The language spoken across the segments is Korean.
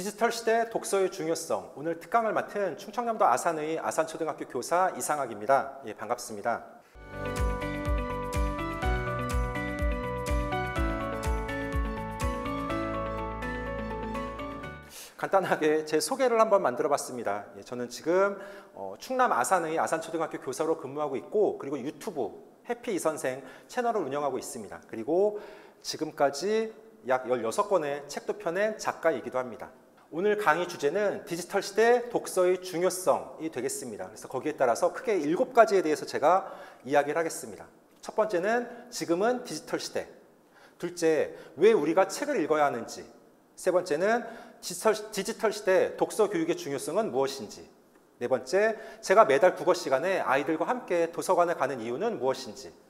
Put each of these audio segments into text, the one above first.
디지털 시대 독서의 중요성, 오늘 특강을 맡은 충청남도 아산의 아산초등학교 교사 이상학입니다. 예, 반갑습니다. 간단하게 제 소개를 한번 만들어 봤습니다. 예, 저는 지금 충남 아산의 아산초등학교 교사로 근무하고 있고, 그리고 유튜브 해피 이선생 채널을 운영하고 있습니다. 그리고 지금까지 약 16권의 책도 펴낸 작가이기도 합니다. 오늘 강의 주제는 디지털 시대 독서의 중요성이 되겠습니다. 그래서 거기에 따라서 크게 7가지에 대해서 제가 이야기를 하겠습니다. 첫 번째는 지금은 디지털 시대. 둘째, 왜 우리가 책을 읽어야 하는지. 세 번째는 디지털 시대 독서 교육의 중요성은 무엇인지. 네 번째, 제가 매달 국어 시간에 아이들과 함께 도서관에 가는 이유는 무엇인지.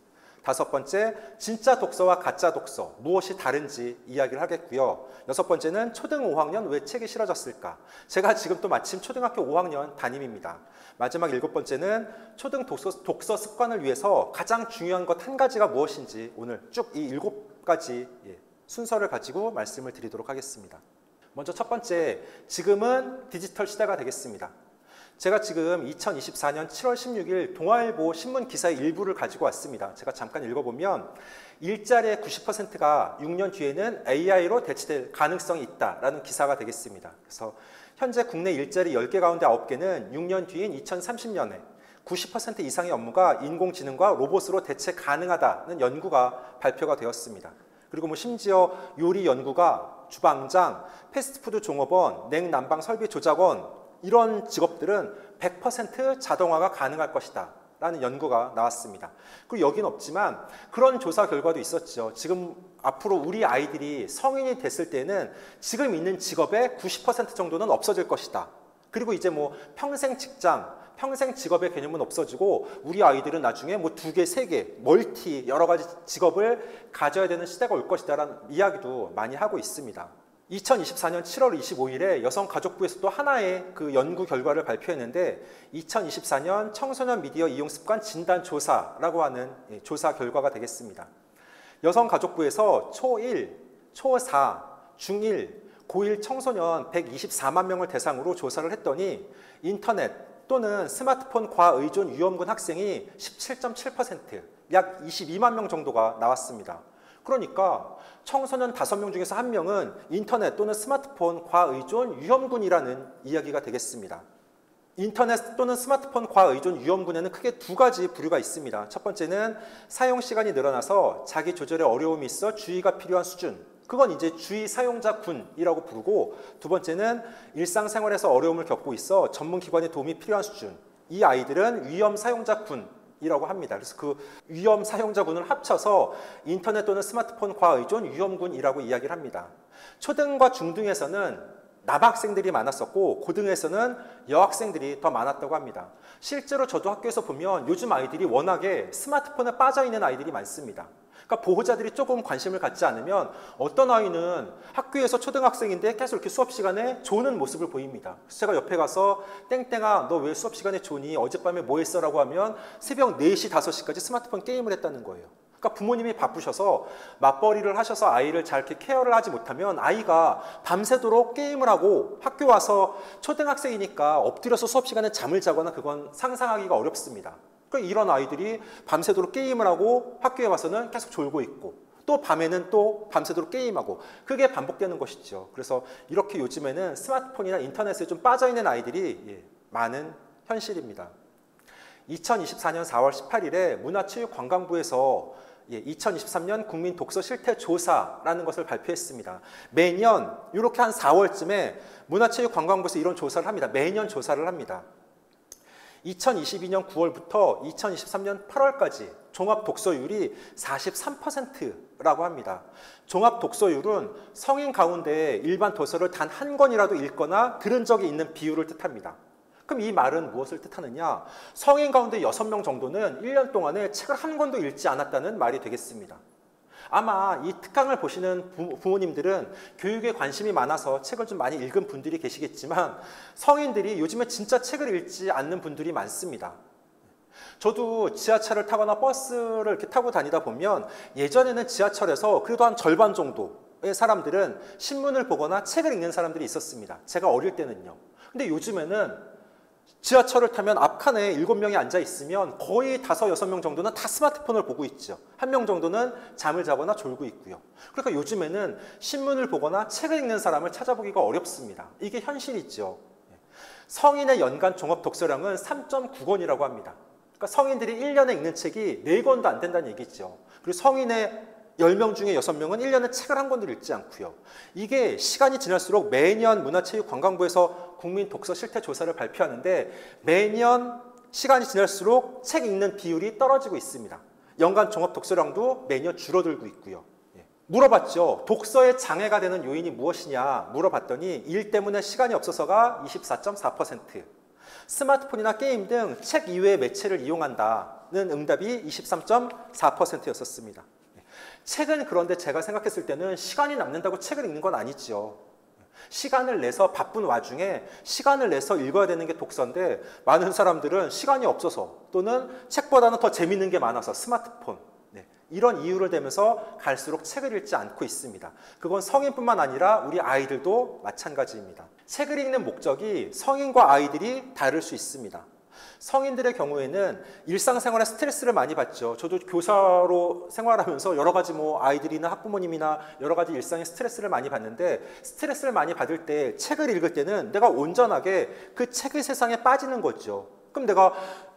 다섯 번째, 진짜 독서와 가짜 독서, 무엇이 다른지 이야기를 하겠고요. 여섯 번째는 초등 5학년 왜 책이 싫어졌을까? 제가 지금 또 마침 초등학교 5학년 담임입니다. 마지막 7번째는 초등 독서 습관을 위해서 가장 중요한 것 한 가지가 무엇인지 오늘 쭉 이 7가지 순서를 가지고 말씀을 드리도록 하겠습니다. 먼저 첫 번째, 지금은 디지털 시대가 되겠습니다. 제가 지금 2024년 7월 16일 동아일보 신문 기사의 일부를 가지고 왔습니다. 제가 잠깐 읽어보면 일자리의 90%가 6년 뒤에는 AI로 대체될 가능성이 있다라는 기사가 되겠습니다. 그래서 현재 국내 일자리 10개 가운데 9개는 6년 뒤인 2030년에 90% 이상의 업무가 인공지능과 로봇으로 대체 가능하다는 연구가 발표가 되었습니다. 그리고 심지어 요리 연구가 주방장, 패스트푸드 종업원, 냉난방 설비 조작원 이런 직업들은 100% 자동화가 가능할 것이다 라는 연구가 나왔습니다. 그리고 여긴 없지만 그런 조사 결과도 있었죠. 지금 앞으로 우리 아이들이 성인이 됐을 때는 지금 있는 직업의 90% 정도는 없어질 것이다. 그리고 이제 평생 직장, 평생 직업의 개념은 없어지고 우리 아이들은 나중에 2개, 3개, 멀티 여러 가지 직업을 가져야 되는 시대가 올 것이다 라는 이야기도 많이 하고 있습니다. 2024년 7월 25일에 여성가족부에서도 하나의 그 연구 결과를 발표했는데 2024년 청소년 미디어 이용 습관 진단 조사라고 하는 조사 결과가 되겠습니다. 여성가족부에서 초1, 초4, 중1, 고1 청소년 124만 명을 대상으로 조사를 했더니 인터넷 또는 스마트폰 과의존 위험군 학생이 17.7%, 약 22만 명 정도가 나왔습니다. 그러니까 청소년 5명 중에서 1명은 인터넷 또는 스마트폰 과의존 위험군이라는 이야기가 되겠습니다. 인터넷 또는 스마트폰 과의존 위험군에는 크게 2가지 부류가 있습니다. 첫 번째는 사용 시간이 늘어나서 자기 조절에 어려움이 있어 주의가 필요한 수준. 그건 이제 주의 사용자 군이라고 부르고, 두 번째는 일상생활에서 어려움을 겪고 있어 전문기관의 도움이 필요한 수준. 이 아이들은 위험 사용자 군 이라고 합니다. 그래서 그 위험 사용자군을 합쳐서 인터넷 또는 스마트폰 과의존 위험군이라고 이야기를 합니다. 초등과 중등에서는 남학생들이 많았었고 고등에서는 여학생들이 더 많았다고 합니다. 실제로 저도 학교에서 보면 요즘 아이들이 워낙에 스마트폰에 빠져있는 아이들이 많습니다. 그러니까 보호자들이 조금 관심을 갖지 않으면 어떤 아이는 학교에서 초등학생인데 계속 이렇게 수업 시간에 조는 모습을 보입니다. 그래서 제가 옆에 가서 땡땡아 너 왜 수업 시간에 조니? 어젯밤에 뭐 했어? 라고 하면 새벽 4시, 5시까지 스마트폰 게임을 했다는 거예요. 그러니까 부모님이 바쁘셔서 맞벌이를 하셔서 아이를 잘 이렇게 케어를 하지 못하면 아이가 밤새도록 게임을 하고 학교 와서 초등학생이니까 엎드려서 수업 시간에 잠을 자거나 그건 상상하기가 어렵습니다. 그러니까 이런 아이들이 밤새도록 게임을 하고 학교에 와서는 계속 졸고 있고 또 밤에는 또 밤새도록 게임하고 그게 반복되는 것이죠. 그래서 이렇게 요즘에는 스마트폰이나 인터넷에 좀 빠져있는 아이들이 많은 현실입니다. 2024년 4월 18일에 문화체육관광부에서 2023년 국민 독서 실태 조사라는 것을 발표했습니다. 매년 이렇게 한 4월쯤에 문화체육관광부에서 이런 조사를 합니다. 매년 조사를 합니다. 2022년 9월부터 2023년 8월까지 종합 독서율이 43%라고 합니다. 종합 독서율은 성인 가운데 일반 도서를 단 한 권이라도 읽거나 들은 적이 있는 비율을 뜻합니다. 그럼 이 말은 무엇을 뜻하느냐? 성인 가운데 6명 정도는 1년 동안에 책을 한 권도 읽지 않았다는 말이 되겠습니다. 아마 이 특강을 보시는 부모님들은 교육에 관심이 많아서 책을 좀 많이 읽은 분들이 계시겠지만 성인들이 요즘에 진짜 책을 읽지 않는 분들이 많습니다. 저도 지하철을 타거나 버스를 이렇게 타고 다니다 보면 예전에는 지하철에서 그래도 한 절반 정도 사람들은 신문을 보거나 책을 읽는 사람들이 있었습니다. 제가 어릴 때는요. 근데 요즘에는 지하철을 타면 앞칸에 7명이 앉아 있으면 거의 5, 6명 정도는 다 스마트폰을 보고 있죠. 1명 정도는 잠을 자거나 졸고 있고요. 그러니까 요즘에는 신문을 보거나 책을 읽는 사람을 찾아보기가 어렵습니다. 이게 현실이죠. 성인의 연간 종합 독서량은 3.9권이라고 합니다. 그러니까 성인들이 1년에 읽는 책이 4권도 안 된다는 얘기죠. 그리고 성인의 10명 중에 6명은 1년에 책을 한 권도 읽지 않고요. 이게 시간이 지날수록 매년 문화체육관광부에서 국민 독서 실태 조사를 발표하는데 매년 시간이 지날수록 책 읽는 비율이 떨어지고 있습니다. 연간 종합 독서량도 매년 줄어들고 있고요. 물어봤죠. 독서에 장애가 되는 요인이 무엇이냐 물어봤더니 일 때문에 시간이 없어서가 24.4%, 스마트폰이나 게임 등 책 이외의 매체를 이용한다는 응답이 23.4%였었습니다. 책은 그런데 제가 생각했을 때는 시간이 남는다고 책을 읽는 건 아니죠. 시간을 내서 바쁜 와중에 시간을 내서 읽어야 되는 게 독서인데 많은 사람들은 시간이 없어서 또는 책보다는 더 재밌는 게 많아서 스마트폰, 이런 이유를 대면서 갈수록 책을 읽지 않고 있습니다. 그건 성인뿐만 아니라 우리 아이들도 마찬가지입니다. 책을 읽는 목적이 성인과 아이들이 다를 수 있습니다. 성인들의 경우에는 일상생활에 스트레스를 많이 받죠. 저도 교사로 생활하면서 여러 가지 아이들이나 학부모님이나 여러 가지 일상의 스트레스를 많이 받는데 스트레스를 많이 받을 때 책을 읽을 때는 내가 온전하게 그 책의 세상에 빠지는 거죠. 그럼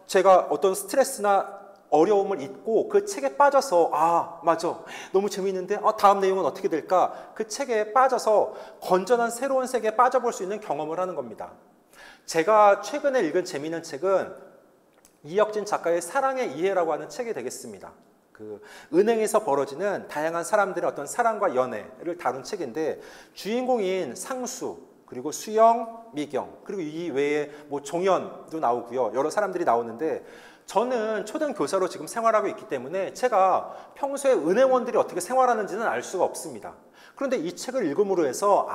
제가 어떤 스트레스나 어려움을 잊고 그 책에 빠져서 맞아 너무 재미있는데 다음 내용은 어떻게 될까 그 책에 빠져서 건전한 새로운 세계에 빠져볼 수 있는 경험을 하는 겁니다. 제가 최근에 읽은 재미있는 책은 이혁진 작가의 사랑의 이해라고 하는 책이 되겠습니다. 은행에서 벌어지는 다양한 사람들의 어떤 사랑과 연애를 다룬 책인데 주인공인 상수, 그리고 수영, 미경, 그리고 이 외에 종현도 나오고요. 여러 사람들이 나오는데 저는 초등교사로 지금 생활하고 있기 때문에 제가 평소에 은행원들이 어떻게 생활하는지는 알 수가 없습니다. 그런데 이 책을 읽음으로 해서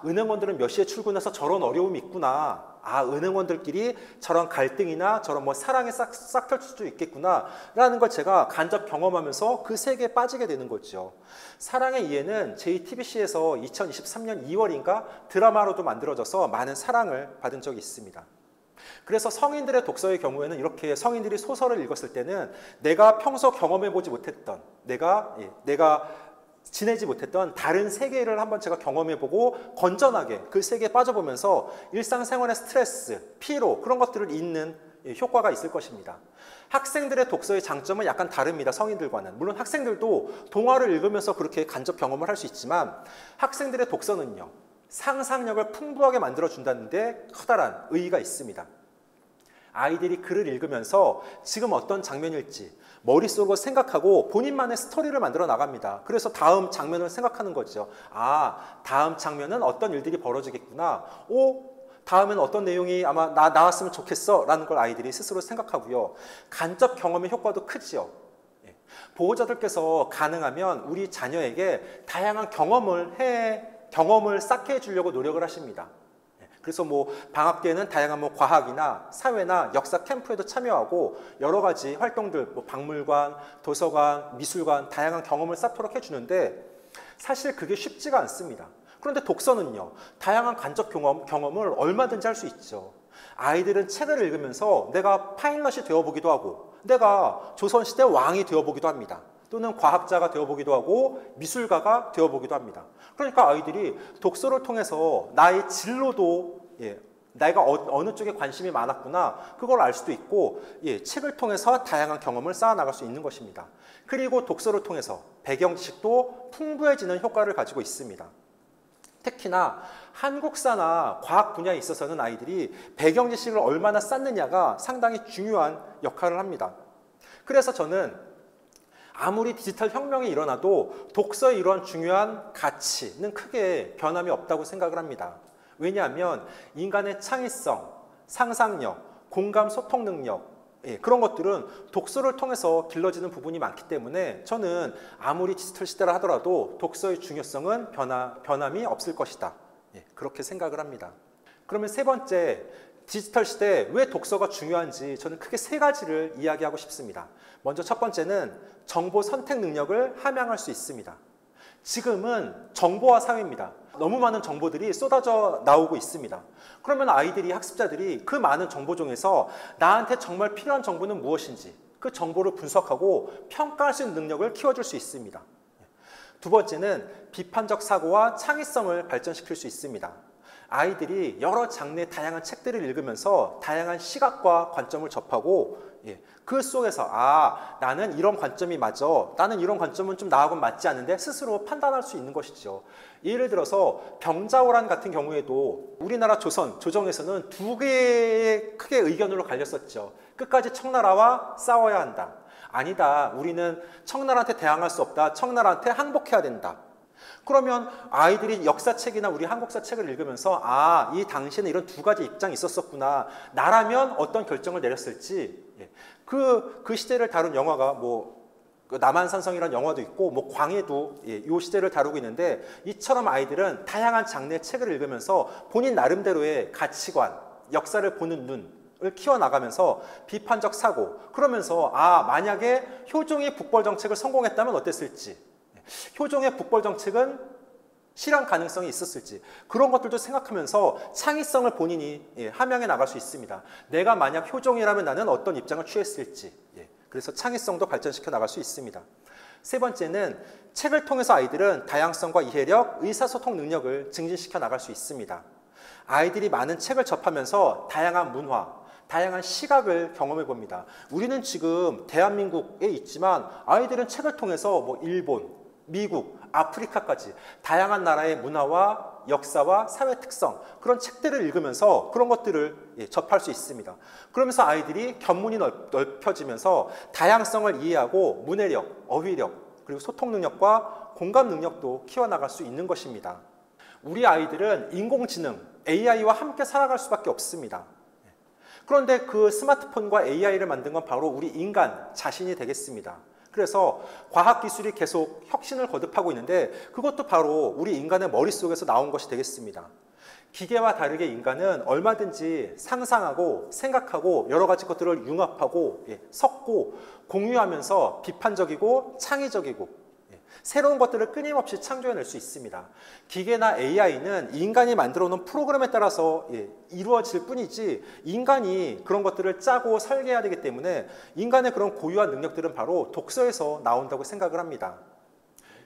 은행원들은 몇 시에 출근해서 저런 어려움이 있구나. 은행원들끼리 저런 갈등이나 저런 사랑에 싹틀 수도 있겠구나 라는 걸 제가 간접 경험하면서 그 세계에 빠지게 되는 거죠. 사랑의 이해는 JTBC에서 2023년 2월인가 드라마로도 만들어져서 많은 사랑을 받은 적이 있습니다. 그래서 성인들의 독서의 경우에는 이렇게 성인들이 소설을 읽었을 때는 내가 평소 경험해보지 못했던 내가 지내지 못했던 다른 세계를 한번 제가 경험해보고 건전하게 그 세계에 빠져보면서 일상생활의 스트레스, 피로 그런 것들을 잊는 효과가 있을 것입니다. 학생들의 독서의 장점은 약간 다릅니다. 성인들과는. 물론 학생들도 동화를 읽으면서 그렇게 간접 경험을 할 수 있지만 학생들의 독서는요. 상상력을 풍부하게 만들어준다는 데 커다란 의의가 있습니다. 아이들이 글을 읽으면서 지금 어떤 장면일지 머릿속으로 생각하고 본인만의 스토리를 만들어 나갑니다. 그래서 다음 장면을 생각하는 거죠. 다음 장면은 어떤 일들이 벌어지겠구나. 다음에는 어떤 내용이 아마 나왔으면 좋겠어 라는 걸 아이들이 스스로 생각하고요. 간접 경험의 효과도 크지요. 보호자들께서 가능하면 우리 자녀에게 다양한 경험을 쌓게 해주려고 노력을 하십니다. 그래서 방학 때는 다양한 과학이나 사회나 역사 캠프에도 참여하고 여러 가지 활동들, 박물관, 도서관, 미술관 다양한 경험을 쌓도록 해주는데 사실 그게 쉽지가 않습니다. 그런데 독서는요, 다양한 간접 경험을 얼마든지 할 수 있죠. 아이들은 책을 읽으면서 내가 파일럿이 되어보기도 하고 내가 조선시대 왕이 되어보기도 합니다. 또는 과학자가 되어보기도 하고 미술가가 되어보기도 합니다. 그러니까 아이들이 독서를 통해서 나의 진로도 내가 어느 쪽에 관심이 많았구나 그걸 알 수도 있고 책을 통해서 다양한 경험을 쌓아나갈 수 있는 것입니다. 그리고 독서를 통해서 배경 지식도 풍부해지는 효과를 가지고 있습니다. 특히나 한국사나 과학 분야에 있어서는 아이들이 배경 지식을 얼마나 쌓느냐가 상당히 중요한 역할을 합니다. 그래서 저는 아무리 디지털 혁명이 일어나도 독서의 이러한 중요한 가치는 크게 변함이 없다고 생각을 합니다. 왜냐하면 인간의 창의성, 상상력, 공감, 소통 능력 그런 것들은 독서를 통해서 길러지는 부분이 많기 때문에 저는 아무리 디지털 시대라 하더라도 독서의 중요성은 변함이 없을 것이다. 그렇게 생각을 합니다. 그러면 세 번째, 디지털 시대에 왜 독서가 중요한지 저는 크게 세 가지를 이야기하고 싶습니다. 먼저 첫 번째는 정보 선택 능력을 함양할 수 있습니다. 지금은 정보화 사회입니다. 너무 많은 정보들이 쏟아져 나오고 있습니다. 그러면 아이들이, 학습자들이 그 많은 정보 중에서 나한테 정말 필요한 정보는 무엇인지 그 정보를 분석하고 평가할 수 있는 능력을 키워줄 수 있습니다. 두 번째는 비판적 사고와 창의성을 발전시킬 수 있습니다. 아이들이 여러 장르의 다양한 책들을 읽으면서 다양한 시각과 관점을 접하고 그 속에서 나는 이런 관점이 맞아, 나는 이런 관점은 좀 나하고는 맞지 않는데 스스로 판단할 수 있는 것이죠. 예를 들어서 병자호란 같은 경우에도 우리나라 조정에서는 두 개의 크게 의견으로 갈렸었죠. 끝까지 청나라와 싸워야 한다. 아니다, 우리는 청나라한테 대항할 수 없다. 청나라한테 항복해야 된다. 그러면 아이들이 역사책이나 우리 한국사 책을 읽으면서 이 당시에는 이런 두 가지 입장이 있었었구나. 나라면 어떤 결정을 내렸을지 그 시대를 다룬 영화가 남한산성이라는 영화도 있고 광해도 이 시대를 다루고 있는데, 이처럼 아이들은 다양한 장르의 책을 읽으면서 본인 나름대로의 가치관, 역사를 보는 눈을 키워나가면서 비판적 사고, 그러면서 만약에 효종이 북벌 정책을 성공했다면 어땠을지, 효종의 북벌 정책은 실현 가능성이 있었을지, 그런 것들도 생각하면서 창의성을 본인이 함양해 나갈 수 있습니다. 내가 만약 효종이라면 나는 어떤 입장을 취했을지, 그래서 창의성도 발전시켜 나갈 수 있습니다. 세 번째는 책을 통해서 아이들은 다양성과 이해력, 의사소통 능력을 증진시켜 나갈 수 있습니다. 아이들이 많은 책을 접하면서 다양한 문화, 다양한 시각을 경험해 봅니다. 우리는 지금 대한민국에 있지만 아이들은 책을 통해서 일본, 미국, 아프리카까지 다양한 나라의 문화와 역사와 사회 특성, 그런 책들을 읽으면서 그런 것들을 접할 수 있습니다. 그러면서 아이들이 견문이 넓혀지면서 다양성을 이해하고 문해력, 어휘력, 그리고 소통 능력과 공감 능력도 키워나갈 수 있는 것입니다. 우리 아이들은 인공지능, AI와 함께 살아갈 수밖에 없습니다. 그런데 그 스마트폰과 AI를 만든 건 바로 우리 인간 자신이 되겠습니다. 그래서 과학기술이 계속 혁신을 거듭하고 있는데 그것도 바로 우리 인간의 머릿속에서 나온 것이 되겠습니다. 기계와 다르게 인간은 얼마든지 상상하고 생각하고 여러 가지 것들을 융합하고 섞고 공유하면서 비판적이고 창의적이고 새로운 것들을 끊임없이 창조해낼 수 있습니다. 기계나 AI는 인간이 만들어 놓은 프로그램에 따라서 이루어질 뿐이지 인간이 그런 것들을 짜고 설계해야 되기 때문에 인간의 그런 고유한 능력들은 바로 독서에서 나온다고 생각을 합니다.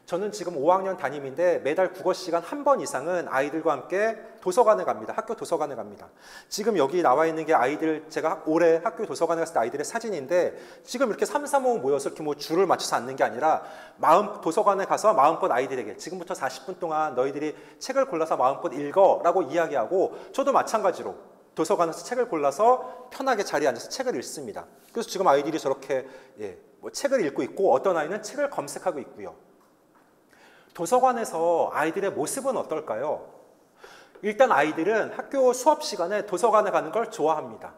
저는 지금 5학년 담임인데 매달 국어 시간 한 번 이상은 아이들과 함께 도서관에 갑니다. 학교 도서관에 갑니다. 지금 여기 나와 있는 게 아이들, 제가 올해 학교 도서관에 갔을 때 아이들의 사진인데, 지금 이렇게 3, 4, 5 모여서 이렇게 줄을 맞춰서 앉는 게 아니라 도서관에 가서 마음껏 아이들에게 지금부터 40분 동안 너희들이 책을 골라서 마음껏 읽어 라고 이야기하고, 저도 마찬가지로 도서관에서 책을 골라서 편하게 자리에 앉아서 책을 읽습니다. 그래서 지금 아이들이 저렇게 책을 읽고 있고, 어떤 아이는 책을 검색하고 있고요. 도서관에서 아이들의 모습은 어떨까요? 일단 아이들은 학교 수업 시간에 도서관에 가는 걸 좋아합니다.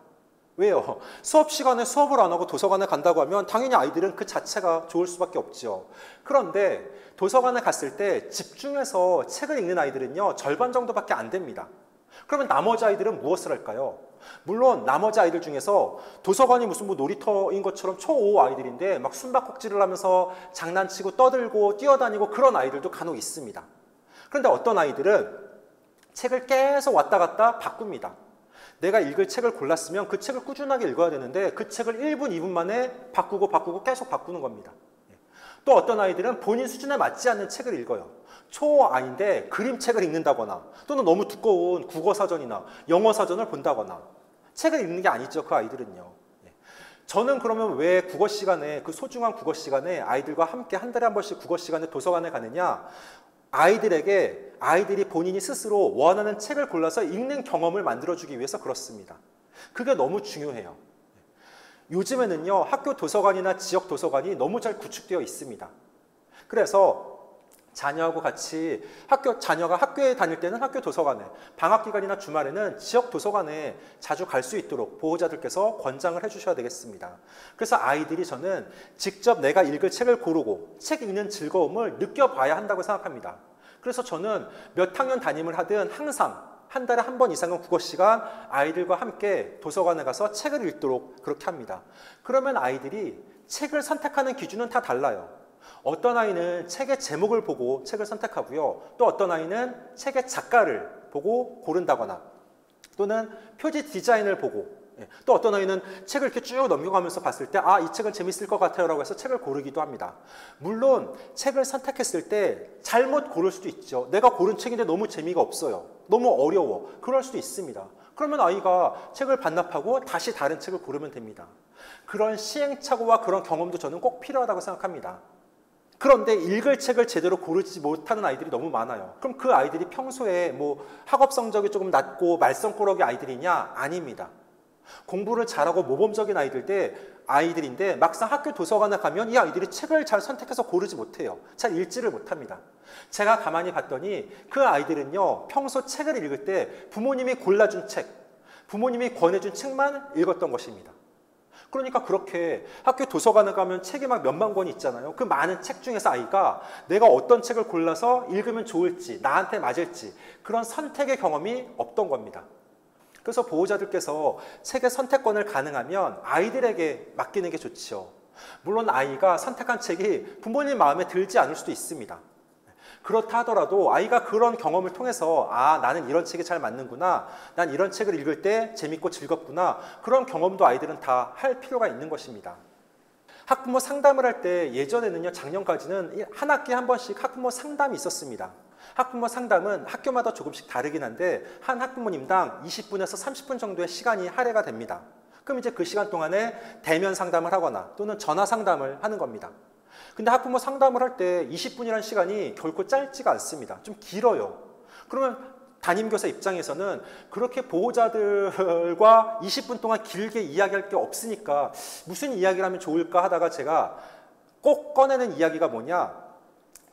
왜요? 수업 시간에 수업을 안 하고 도서관에 간다고 하면 당연히 아이들은 그 자체가 좋을 수밖에 없죠. 그런데 도서관에 갔을 때 집중해서 책을 읽는 아이들은요, 절반 정도밖에 안 됩니다. 그러면 나머지 아이들은 무엇을 할까요? 물론 나머지 아이들 중에서 도서관이 무슨 놀이터인 것처럼 초5 아이들인데 막 숨바꼭질을 하면서 장난치고 떠들고 뛰어다니고 그런 아이들도 간혹 있습니다. 그런데 어떤 아이들은 책을 계속 왔다 갔다 바꿉니다. 내가 읽을 책을 골랐으면 그 책을 꾸준하게 읽어야 되는데 그 책을 1분, 2분 만에 바꾸고 계속 바꾸는 겁니다. 또 어떤 아이들은 본인 수준에 맞지 않는 책을 읽어요. 초아인데 그림책을 읽는다거나 또는 너무 두꺼운 국어사전이나 영어사전을 본다거나 책을 읽는 게 아니죠, 그 아이들은요. 저는 그러면 왜 국어 시간에, 그 소중한 국어 시간에 아이들과 함께 한 달에 한 번씩 국어 시간에 도서관에 가느냐, 아이들이 본인이 스스로 원하는 책을 골라서 읽는 경험을 만들어주기 위해서 그렇습니다. 그게 너무 중요해요. 요즘에는요, 학교 도서관이나 지역 도서관이 너무 잘 구축되어 있습니다. 그래서 자녀하고 같이 자녀가 학교에 다닐 때는 학교 도서관에, 방학 기간이나 주말에는 지역 도서관에 자주 갈 수 있도록 보호자들께서 권장을 해주셔야 되겠습니다. 그래서 아이들이, 저는 직접 내가 읽을 책을 고르고 책 읽는 즐거움을 느껴봐야 한다고 생각합니다. 그래서 저는 몇 학년 담임을 하든 항상 한 달에 한 번 이상은 국어 시간 아이들과 함께 도서관에 가서 책을 읽도록 그렇게 합니다. 그러면 아이들이 책을 선택하는 기준은 다 달라요. 어떤 아이는 책의 제목을 보고 책을 선택하고요. 또 어떤 아이는 책의 작가를 보고 고른다거나 또는 표지 디자인을 보고 또 어떤 아이는 책을 이렇게 쭉 넘겨가면서 봤을 때 이 책은 재밌을 것 같아요 라고 해서 책을 고르기도 합니다. 물론 책을 선택했을 때 잘못 고를 수도 있죠. 내가 고른 책인데 너무 재미가 없어요. 너무 어려워. 그럴 수도 있습니다. 그러면 아이가 책을 반납하고 다시 다른 책을 고르면 됩니다. 그런 시행착오와 그런 경험도 저는 꼭 필요하다고 생각합니다. 그런데 읽을 책을 제대로 고르지 못하는 아이들이 너무 많아요. 그럼 그 아이들이 평소에 학업 성적이 조금 낮고 말썽꾸러기 아이들이냐? 아닙니다. 공부를 잘하고 모범적인 아이들인데 막상 학교 도서관에 가면 이 아이들이 책을 잘 선택해서 고르지 못해요. 잘 읽지를 못합니다. 제가 가만히 봤더니 그 아이들은요, 평소 책을 읽을 때 부모님이 골라준 책, 부모님이 권해준 책만 읽었던 것입니다. 그러니까 그렇게 학교 도서관에 가면 책이 막 몇만 권이 있잖아요. 그 많은 책 중에서 아이가 내가 어떤 책을 골라서 읽으면 좋을지, 나한테 맞을지 그런 선택의 경험이 없던 겁니다. 그래서 보호자들께서 책의 선택권을 가능하면 아이들에게 맡기는 게 좋죠. 물론 아이가 선택한 책이 부모님 마음에 들지 않을 수도 있습니다. 그렇다 하더라도 아이가 그런 경험을 통해서 나는 이런 책이 잘 맞는구나, 난 이런 책을 읽을 때 재밌고 즐겁구나, 그런 경험도 아이들은 다 할 필요가 있는 것입니다. 학부모 상담을 할 때 예전에는요, 작년까지는 한 학기에 한 번씩 학부모 상담이 있었습니다. 학부모 상담은 학교마다 조금씩 다르긴 한데 한 학부모님당 20분에서 30분 정도의 시간이 할애가 됩니다. 그럼 이제 그 시간 동안에 대면 상담을 하거나 또는 전화 상담을 하는 겁니다. 근데 학부모 상담을 할 때 20분이라는 시간이 결코 짧지가 않습니다. 좀 길어요. 그러면 담임교사 입장에서는 그렇게 보호자들과 20분 동안 길게 이야기할 게 없으니까 무슨 이야기를 하면 좋을까 하다가 제가 꼭 꺼내는 이야기가 뭐냐,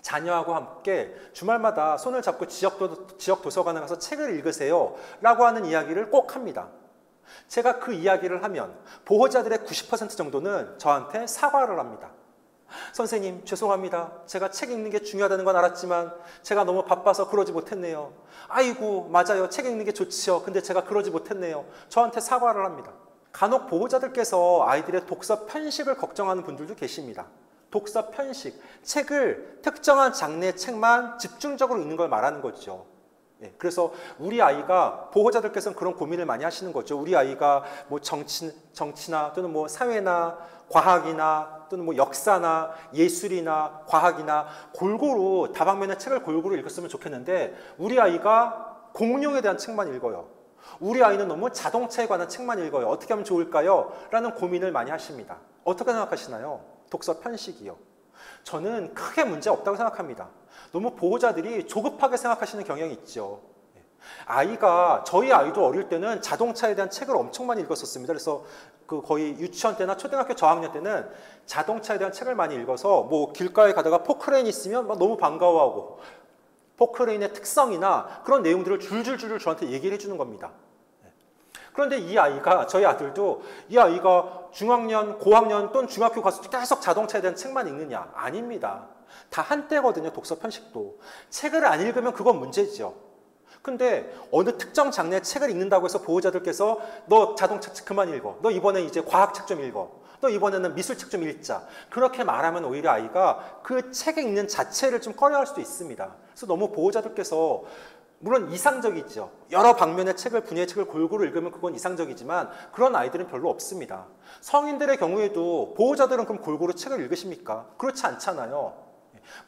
자녀하고 함께 주말마다 손을 잡고 지역 도서관에 가서 책을 읽으세요 라고 하는 이야기를 꼭 합니다. 제가 그 이야기를 하면 보호자들의 90% 정도는 저한테 사과를 합니다. 선생님, 죄송합니다. 제가 책 읽는 게 중요하다는 건 알았지만 제가 너무 바빠서 그러지 못했네요. 아이고, 맞아요. 책 읽는 게 좋지요. 근데 제가 그러지 못했네요. 저한테 사과를 합니다. 간혹 보호자들께서 아이들의 독서 편식을 걱정하는 분들도 계십니다. 독서 편식, 책을 특정한 장르의 책만 집중적으로 읽는 걸 말하는 거죠. 그래서 우리 아이가, 보호자들께서는 그런 고민을 많이 하시는 거죠. 우리 아이가 정치나 또는 사회나 과학이나 또는 역사나 예술이나 과학이나 골고루 다방면의 책을 골고루 읽었으면 좋겠는데 우리 아이가 공룡에 대한 책만 읽어요. 우리 아이는 너무 자동차에 관한 책만 읽어요. 어떻게 하면 좋을까요? 라는 고민을 많이 하십니다. 어떻게 생각하시나요? 독서 편식이요. 저는 크게 문제 없다고 생각합니다. 너무 보호자들이 조급하게 생각하시는 경향이 있죠. 저희 아이도 어릴 때는 자동차에 대한 책을 엄청 많이 읽었었습니다. 그래서 거의 유치원 때나 초등학교 저학년 때는 자동차에 대한 책을 많이 읽어서 길가에 가다가 포크레인 있으면 너무 반가워하고 포크레인의 특성이나 그런 내용들을 줄줄줄 저한테 얘기를 해주는 겁니다. 그런데 저희 아들도 이 아이가 중학년, 고학년 또는 중학교 가서 계속 자동차에 대한 책만 읽느냐? 아닙니다. 다 한때거든요, 독서 편식도. 책을 안 읽으면 그건 문제죠. 근데 어느 특정 장르의 책을 읽는다고 해서 보호자들께서 너 자동차 책 그만 읽어. 너 이번에 이제 과학책 좀 읽어. 너 이번에는 미술책 좀 읽자. 그렇게 말하면 오히려 아이가 그 책을 읽는 자체를 좀 꺼려할 수도 있습니다. 그래서 너무 보호자들께서 물론 이상적이죠. 여러 방면의 분야의 책을 골고루 읽으면 그건 이상적이지만 그런 아이들은 별로 없습니다. 성인들의 경우에도 보호자들은 그럼 골고루 책을 읽으십니까? 그렇지 않잖아요.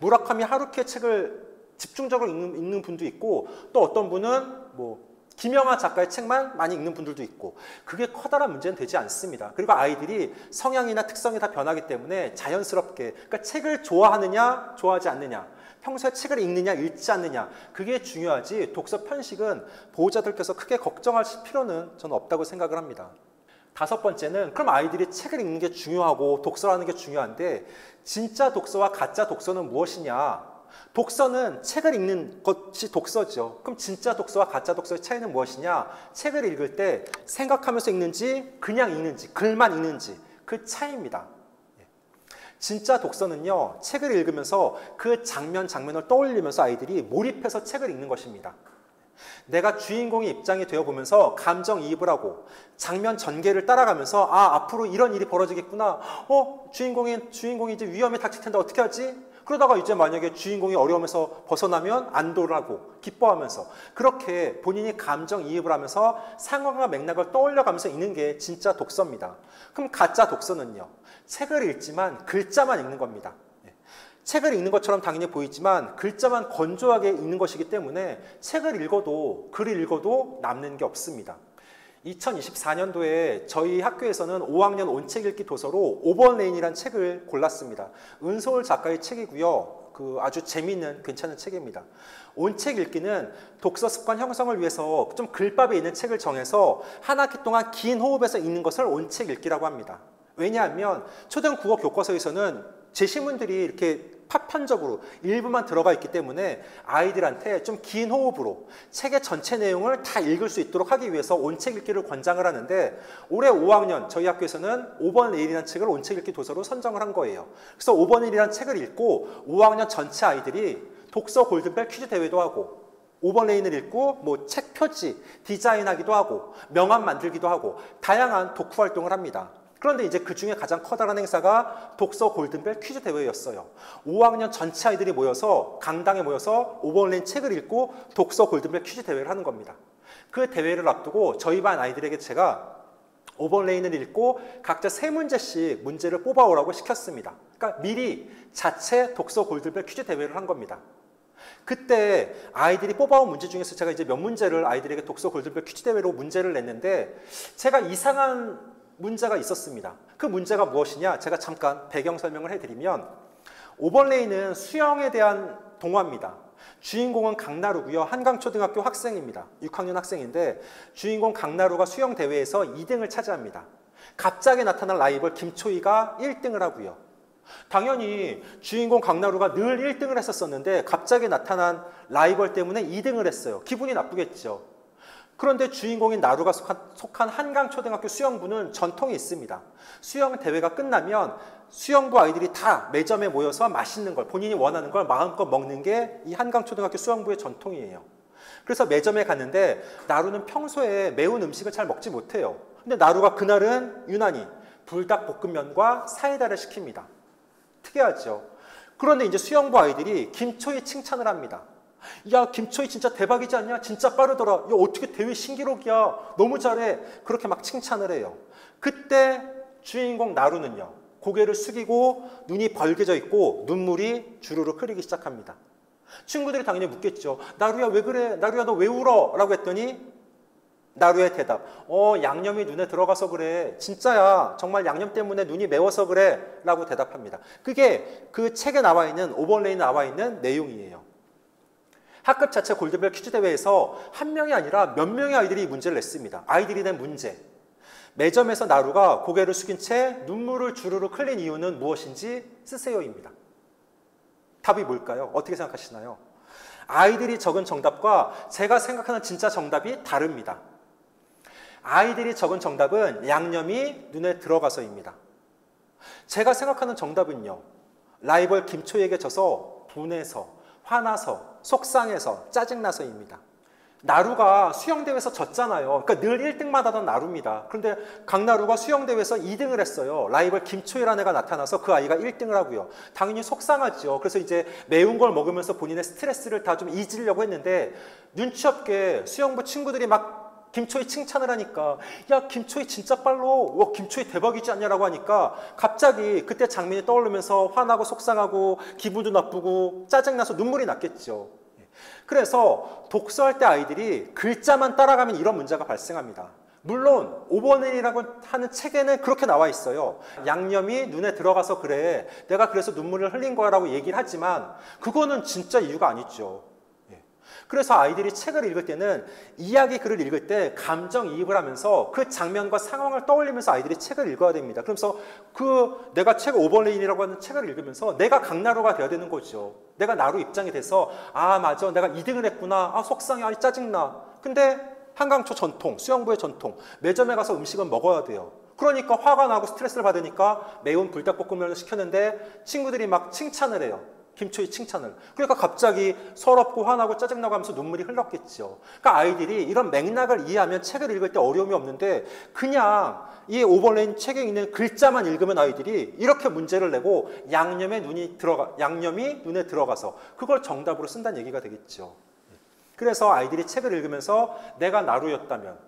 무라카미 하루키의 책을 집중적으로 읽는 분도 있고 또 어떤 분은 김영하 작가의 책만 많이 읽는 분들도 있고 그게 커다란 문제는 되지 않습니다. 그리고 아이들이 성향이나 특성이 다 변하기 때문에 자연스럽게 그러니까 책을 좋아하느냐 좋아하지 않느냐 평소에 책을 읽느냐 읽지 않느냐 그게 중요하지 독서 편식은 보호자들께서 크게 걱정하실 필요는 저는 없다고 생각을 합니다. 5번째는 그럼 아이들이 책을 읽는 게 중요하고 독서라는 게 중요한데 진짜 독서와 가짜 독서는 무엇이냐? 독서는 책을 읽는 것이 독서죠. 그럼 진짜 독서와 가짜 독서의 차이는 무엇이냐? 책을 읽을 때 생각하면서 읽는지 그냥 읽는지 글만 읽는지 그 차이입니다. 진짜 독서는요, 책을 읽으면서 그 장면을 떠올리면서 아이들이 몰입해서 책을 읽는 것입니다. 내가 주인공의 입장이 되어보면서 감정이입을 하고 장면 전개를 따라가면서 아, 앞으로 이런 일이 벌어지겠구나. 주인공이 이제 위험에 닥칠 텐데 어떻게 하지? 그러다가 이제 만약에 주인공이 어려움에서 벗어나면 안도를 하고 기뻐하면서 그렇게 본인이 감정이입을 하면서 상황과 맥락을 떠올려가면서 읽는 게 진짜 독서입니다. 그럼 가짜 독서는요, 책을 읽지만 글자만 읽는 겁니다. 책을 읽는 것처럼 당연히 보이지만 글자만 건조하게 읽는 것이기 때문에 책을 읽어도 글을 읽어도 남는 게 없습니다. 2024년도에 저희 학교에서는 5학년 온책 읽기 도서로 오버레인이라는 책을 골랐습니다. 은소울 작가의 책이고요. 아주 재미있는 괜찮은 책입니다. 온책 읽기는 독서 습관 형성을 위해서 좀 글밥에 있는 책을 정해서 한 학기 동안 긴 호흡에서 읽는 것을 온책 읽기라고 합니다. 왜냐하면 초등 국어 교과서에서는 제시문들이 이렇게 파편적으로 일부만 들어가 있기 때문에 아이들한테 좀 긴 호흡으로 책의 전체 내용을 다 읽을 수 있도록 하기 위해서 온책 읽기를 권장을 하는데 올해 5학년 저희 학교에서는 5번 레일이라는 책을 온책 읽기 도서로 선정을 한 거예요. 그래서 5번 레일이라는 책을 읽고 5학년 전체 아이들이 독서 골든벨 퀴즈 대회도 하고 5번 레인을 읽고 뭐 책 표지 디자인하기도 하고 명함 만들기도 하고 다양한 독후 활동을 합니다. 그런데 이제 그 중에 가장 커다란 행사가 독서 골든벨 퀴즈 대회였어요. 5학년 전체 아이들이 모여서 강당에 모여서 5번 레인 책을 읽고 독서 골든벨 퀴즈 대회를 하는 겁니다. 그 대회를 앞두고 저희 반 아이들에게 제가 5번 레인을 읽고 각자 3문제씩 문제를 뽑아오라고 시켰습니다. 그러니까 미리 자체 독서 골든벨 퀴즈 대회를 한 겁니다. 그때 아이들이 뽑아온 문제 중에서 제가 이제 몇 문제를 아이들에게 독서 골든벨 퀴즈 대회로 문제를 냈는데 제가 이상한 문제가 있었습니다. 그 문제가 무엇이냐? 제가 잠깐 배경 설명을 해드리면 5번 레인은 수영에 대한 동화입니다. 주인공은 강나루고요. 한강초등학교 학생입니다. 6학년 학생인데 주인공 강나루가 수영 대회에서 2등을 차지합니다. 갑자기 나타난 라이벌 김초희가 1등을 하고요. 당연히 주인공 강나루가 늘 1등을 했었는데 갑자기 나타난 라이벌 때문에 2등을 했어요. 기분이 나쁘겠죠. 그런데 주인공인 나루가 속한 한강초등학교 수영부는 전통이 있습니다. 수영 대회가 끝나면 수영부 아이들이 다 매점에 모여서 맛있는 걸, 본인이 원하는 걸 마음껏 먹는 게 이 한강초등학교 수영부의 전통이에요. 그래서 매점에 갔는데 나루는 평소에 매운 음식을 잘 먹지 못해요. 근데 나루가 그날은 유난히 불닭볶음면과 사이다를 시킵니다. 특이하죠. 그런데 이제 수영부 아이들이 김초희 칭찬을 합니다. 야, 김초희 진짜 대박이지 않냐? 진짜 빠르더라. 야, 어떻게 대회 신기록이야. 너무 잘해. 그렇게 막 칭찬을 해요. 그때 주인공 나루는요, 고개를 숙이고 눈이 벌개져 있고 눈물이 주르륵 흐르기 시작합니다. 친구들이 당연히 묻겠죠. 나루야, 왜 그래? 나루야, 너 왜 울어? 라고 했더니 나루의 대답. 양념이 눈에 들어가서 그래. 진짜야. 정말 양념 때문에 눈이 매워서 그래. 라고 대답합니다. 그게 그 책에 나와 있는, 오버레인에 나와 있는 내용이에요. 학급 자체 골든벨 퀴즈 대회에서 한 명이 아니라 몇 명의 아이들이 이 문제를 냈습니다. 아이들이 낸 문제. 매점에서 나루가 고개를 숙인 채 눈물을 주르륵 흘린 이유는 무엇인지 쓰세요입니다. 답이 뭘까요? 어떻게 생각하시나요? 아이들이 적은 정답과 제가 생각하는 진짜 정답이 다릅니다. 아이들이 적은 정답은 양념이 눈에 들어가서입니다. 제가 생각하는 정답은요, 라이벌 김초희에게 져서 분해서 화나서, 속상해서, 짜증나서입니다. 나루가 수영대회에서 졌잖아요. 그러니까 늘 1등만 하던 나루입니다. 그런데 강나루가 수영대회에서 2등을 했어요. 라이벌 김초희라는 애가 나타나서 그 아이가 1등을 하고요. 당연히 속상하죠. 그래서 이제 매운 걸 먹으면서 본인의 스트레스를 다 좀 잊으려고 했는데 눈치 없게 수영부 친구들이 막 김초희 칭찬을 하니까 야, 김초희 진짜 빨로, 와, 김초희 대박이지 않냐라고 하니까 갑자기 그때 장면이 떠오르면서 화나고 속상하고 기분도 나쁘고 짜증나서 눈물이 났겠죠. 그래서 독서할 때 아이들이 글자만 따라가면 이런 문제가 발생합니다. 물론 5번이라고 하는 책에는 그렇게 나와 있어요. 양념이 눈에 들어가서 그래. 내가 그래서 눈물을 흘린 거야 라고 얘기를 하지만 그거는 진짜 이유가 아니죠. 그래서 아이들이 책을 읽을 때는 이야기 글을 읽을 때 감정이입을 하면서 그 장면과 상황을 떠올리면서 아이들이 책을 읽어야 됩니다. 그러면서 내가 책 오버레인이라고 하는 책을 읽으면서 내가 강나루가 되어야 되는 거죠. 내가 나루 입장이 돼서 아, 맞아, 내가 2등을 했구나. 아, 속상해. 아, 짜증나. 근데 한강초 전통, 수영부의 전통, 매점에 가서 음식은 먹어야 돼요. 그러니까 화가 나고 스트레스를 받으니까 매운 불닭볶음면을 시켰는데 친구들이 막 칭찬을 해요. 김초희 칭찬을. 그러니까 갑자기 서럽고 화나고 짜증나고 하면서 눈물이 흘렀겠죠. 그러니까 아이들이 이런 맥락을 이해하면 책을 읽을 때 어려움이 없는데 그냥 이 오버레인 책에 있는 글자만 읽으면 아이들이 이렇게 문제를 내고 양념이 눈에 들어가서 그걸 정답으로 쓴다는 얘기가 되겠죠. 그래서 아이들이 책을 읽으면서 내가 나루였다면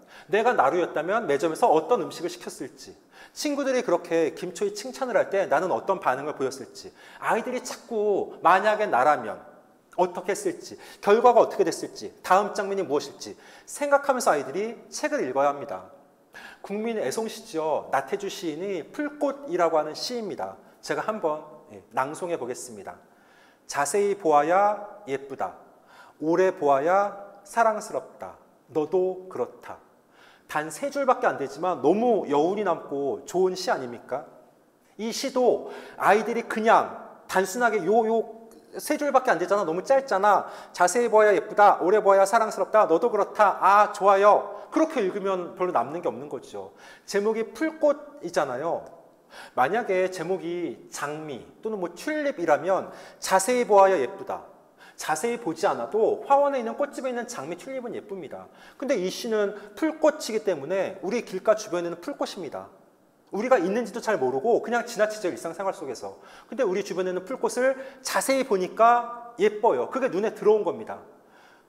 매점에서 어떤 음식을 시켰을지, 친구들이 그렇게 김초희 칭찬을 할 때 나는 어떤 반응을 보였을지, 아이들이 자꾸 만약에 나라면 어떻게 했을지, 결과가 어떻게 됐을지, 다음 장면이 무엇일지 생각하면서 아이들이 책을 읽어야 합니다. 국민의 애송시죠. 나태주 시인의 풀꽃이라고 하는 시입니다. 제가 한번 낭송해 보겠습니다. 자세히 보아야 예쁘다. 오래 보아야 사랑스럽다. 너도 그렇다. 단 3줄밖에 안 되지만 너무 여운이 남고 좋은 시 아닙니까? 이 시도 아이들이 그냥 단순하게 요 3줄밖에 안 되잖아. 너무 짧잖아. 자세히 보아야 예쁘다. 오래 보아야 사랑스럽다. 너도 그렇다. 아, 좋아요. 그렇게 읽으면 별로 남는 게 없는 거죠. 제목이 풀꽃이잖아요. 만약에 제목이 장미 또는 뭐 튤립이라면 자세히 보아야 예쁘다. 자세히 보지 않아도 화원에 있는 꽃집에 있는 장미 튤립은 예쁩니다. 근데 이 시는 풀꽃이기 때문에 우리 길가 주변에는 풀꽃입니다. 우리가 있는지도 잘 모르고 그냥 지나치죠, 일상생활 속에서. 근데 우리 주변에는 풀꽃을 자세히 보니까 예뻐요. 그게 눈에 들어온 겁니다.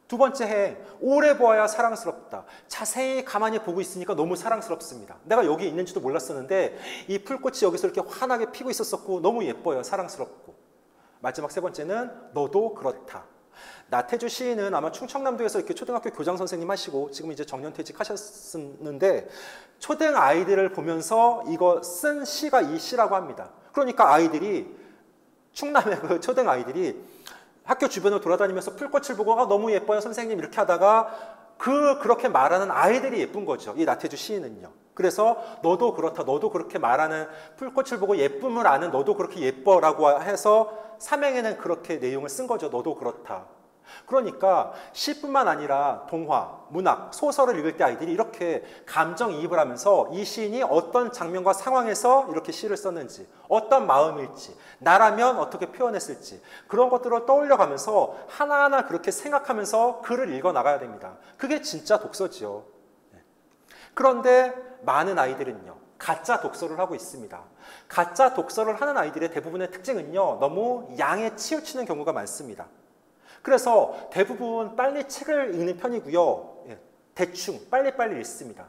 두 번째 해, 오래 보아야 사랑스럽다. 자세히 가만히 보고 있으니까 너무 사랑스럽습니다. 내가 여기 있는지도 몰랐었는데 이 풀꽃이 여기서 이렇게 환하게 피고 있었었고 너무 예뻐요, 사랑스럽고. 마지막 3번째는 너도 그렇다. 나태주 시인은 아마 충청남도에서 이렇게 초등학교 교장 선생님 하시고 지금 이제 정년퇴직하셨는데 초등 아이들을 보면서 이거 쓴 시가 이 시라고 합니다. 그러니까 아이들이 충남의 그 초등 아이들이 학교 주변을 돌아다니면서 풀꽃을 보고 너무 예뻐요 선생님 이렇게 하다가 그렇게 말하는 아이들이 예쁜 거죠. 이 나태주 시인은요. 그래서 너도 그렇다, 너도 그렇게 말하는 풀꽃을 보고 예쁨을 아는 너도 그렇게 예뻐라고 해서 삼행에는 그렇게 내용을 쓴 거죠. 너도 그렇다. 그러니까 시뿐만 아니라 동화, 문학, 소설을 읽을 때 아이들이 이렇게 감정이입을 하면서 이 시인이 어떤 장면과 상황에서 이렇게 시를 썼는지, 어떤 마음일지, 나라면 어떻게 표현했을지 그런 것들을 떠올려가면서 하나하나 그렇게 생각하면서 글을 읽어나가야 됩니다. 그게 진짜 독서지요. 그런데 많은 아이들은요, 가짜 독서를 하고 있습니다. 가짜 독서를 하는 아이들의 대부분의 특징은요, 너무 양에 치우치는 경우가 많습니다. 그래서 대부분 빨리 책을 읽는 편이고요. 대충 빨리빨리 읽습니다.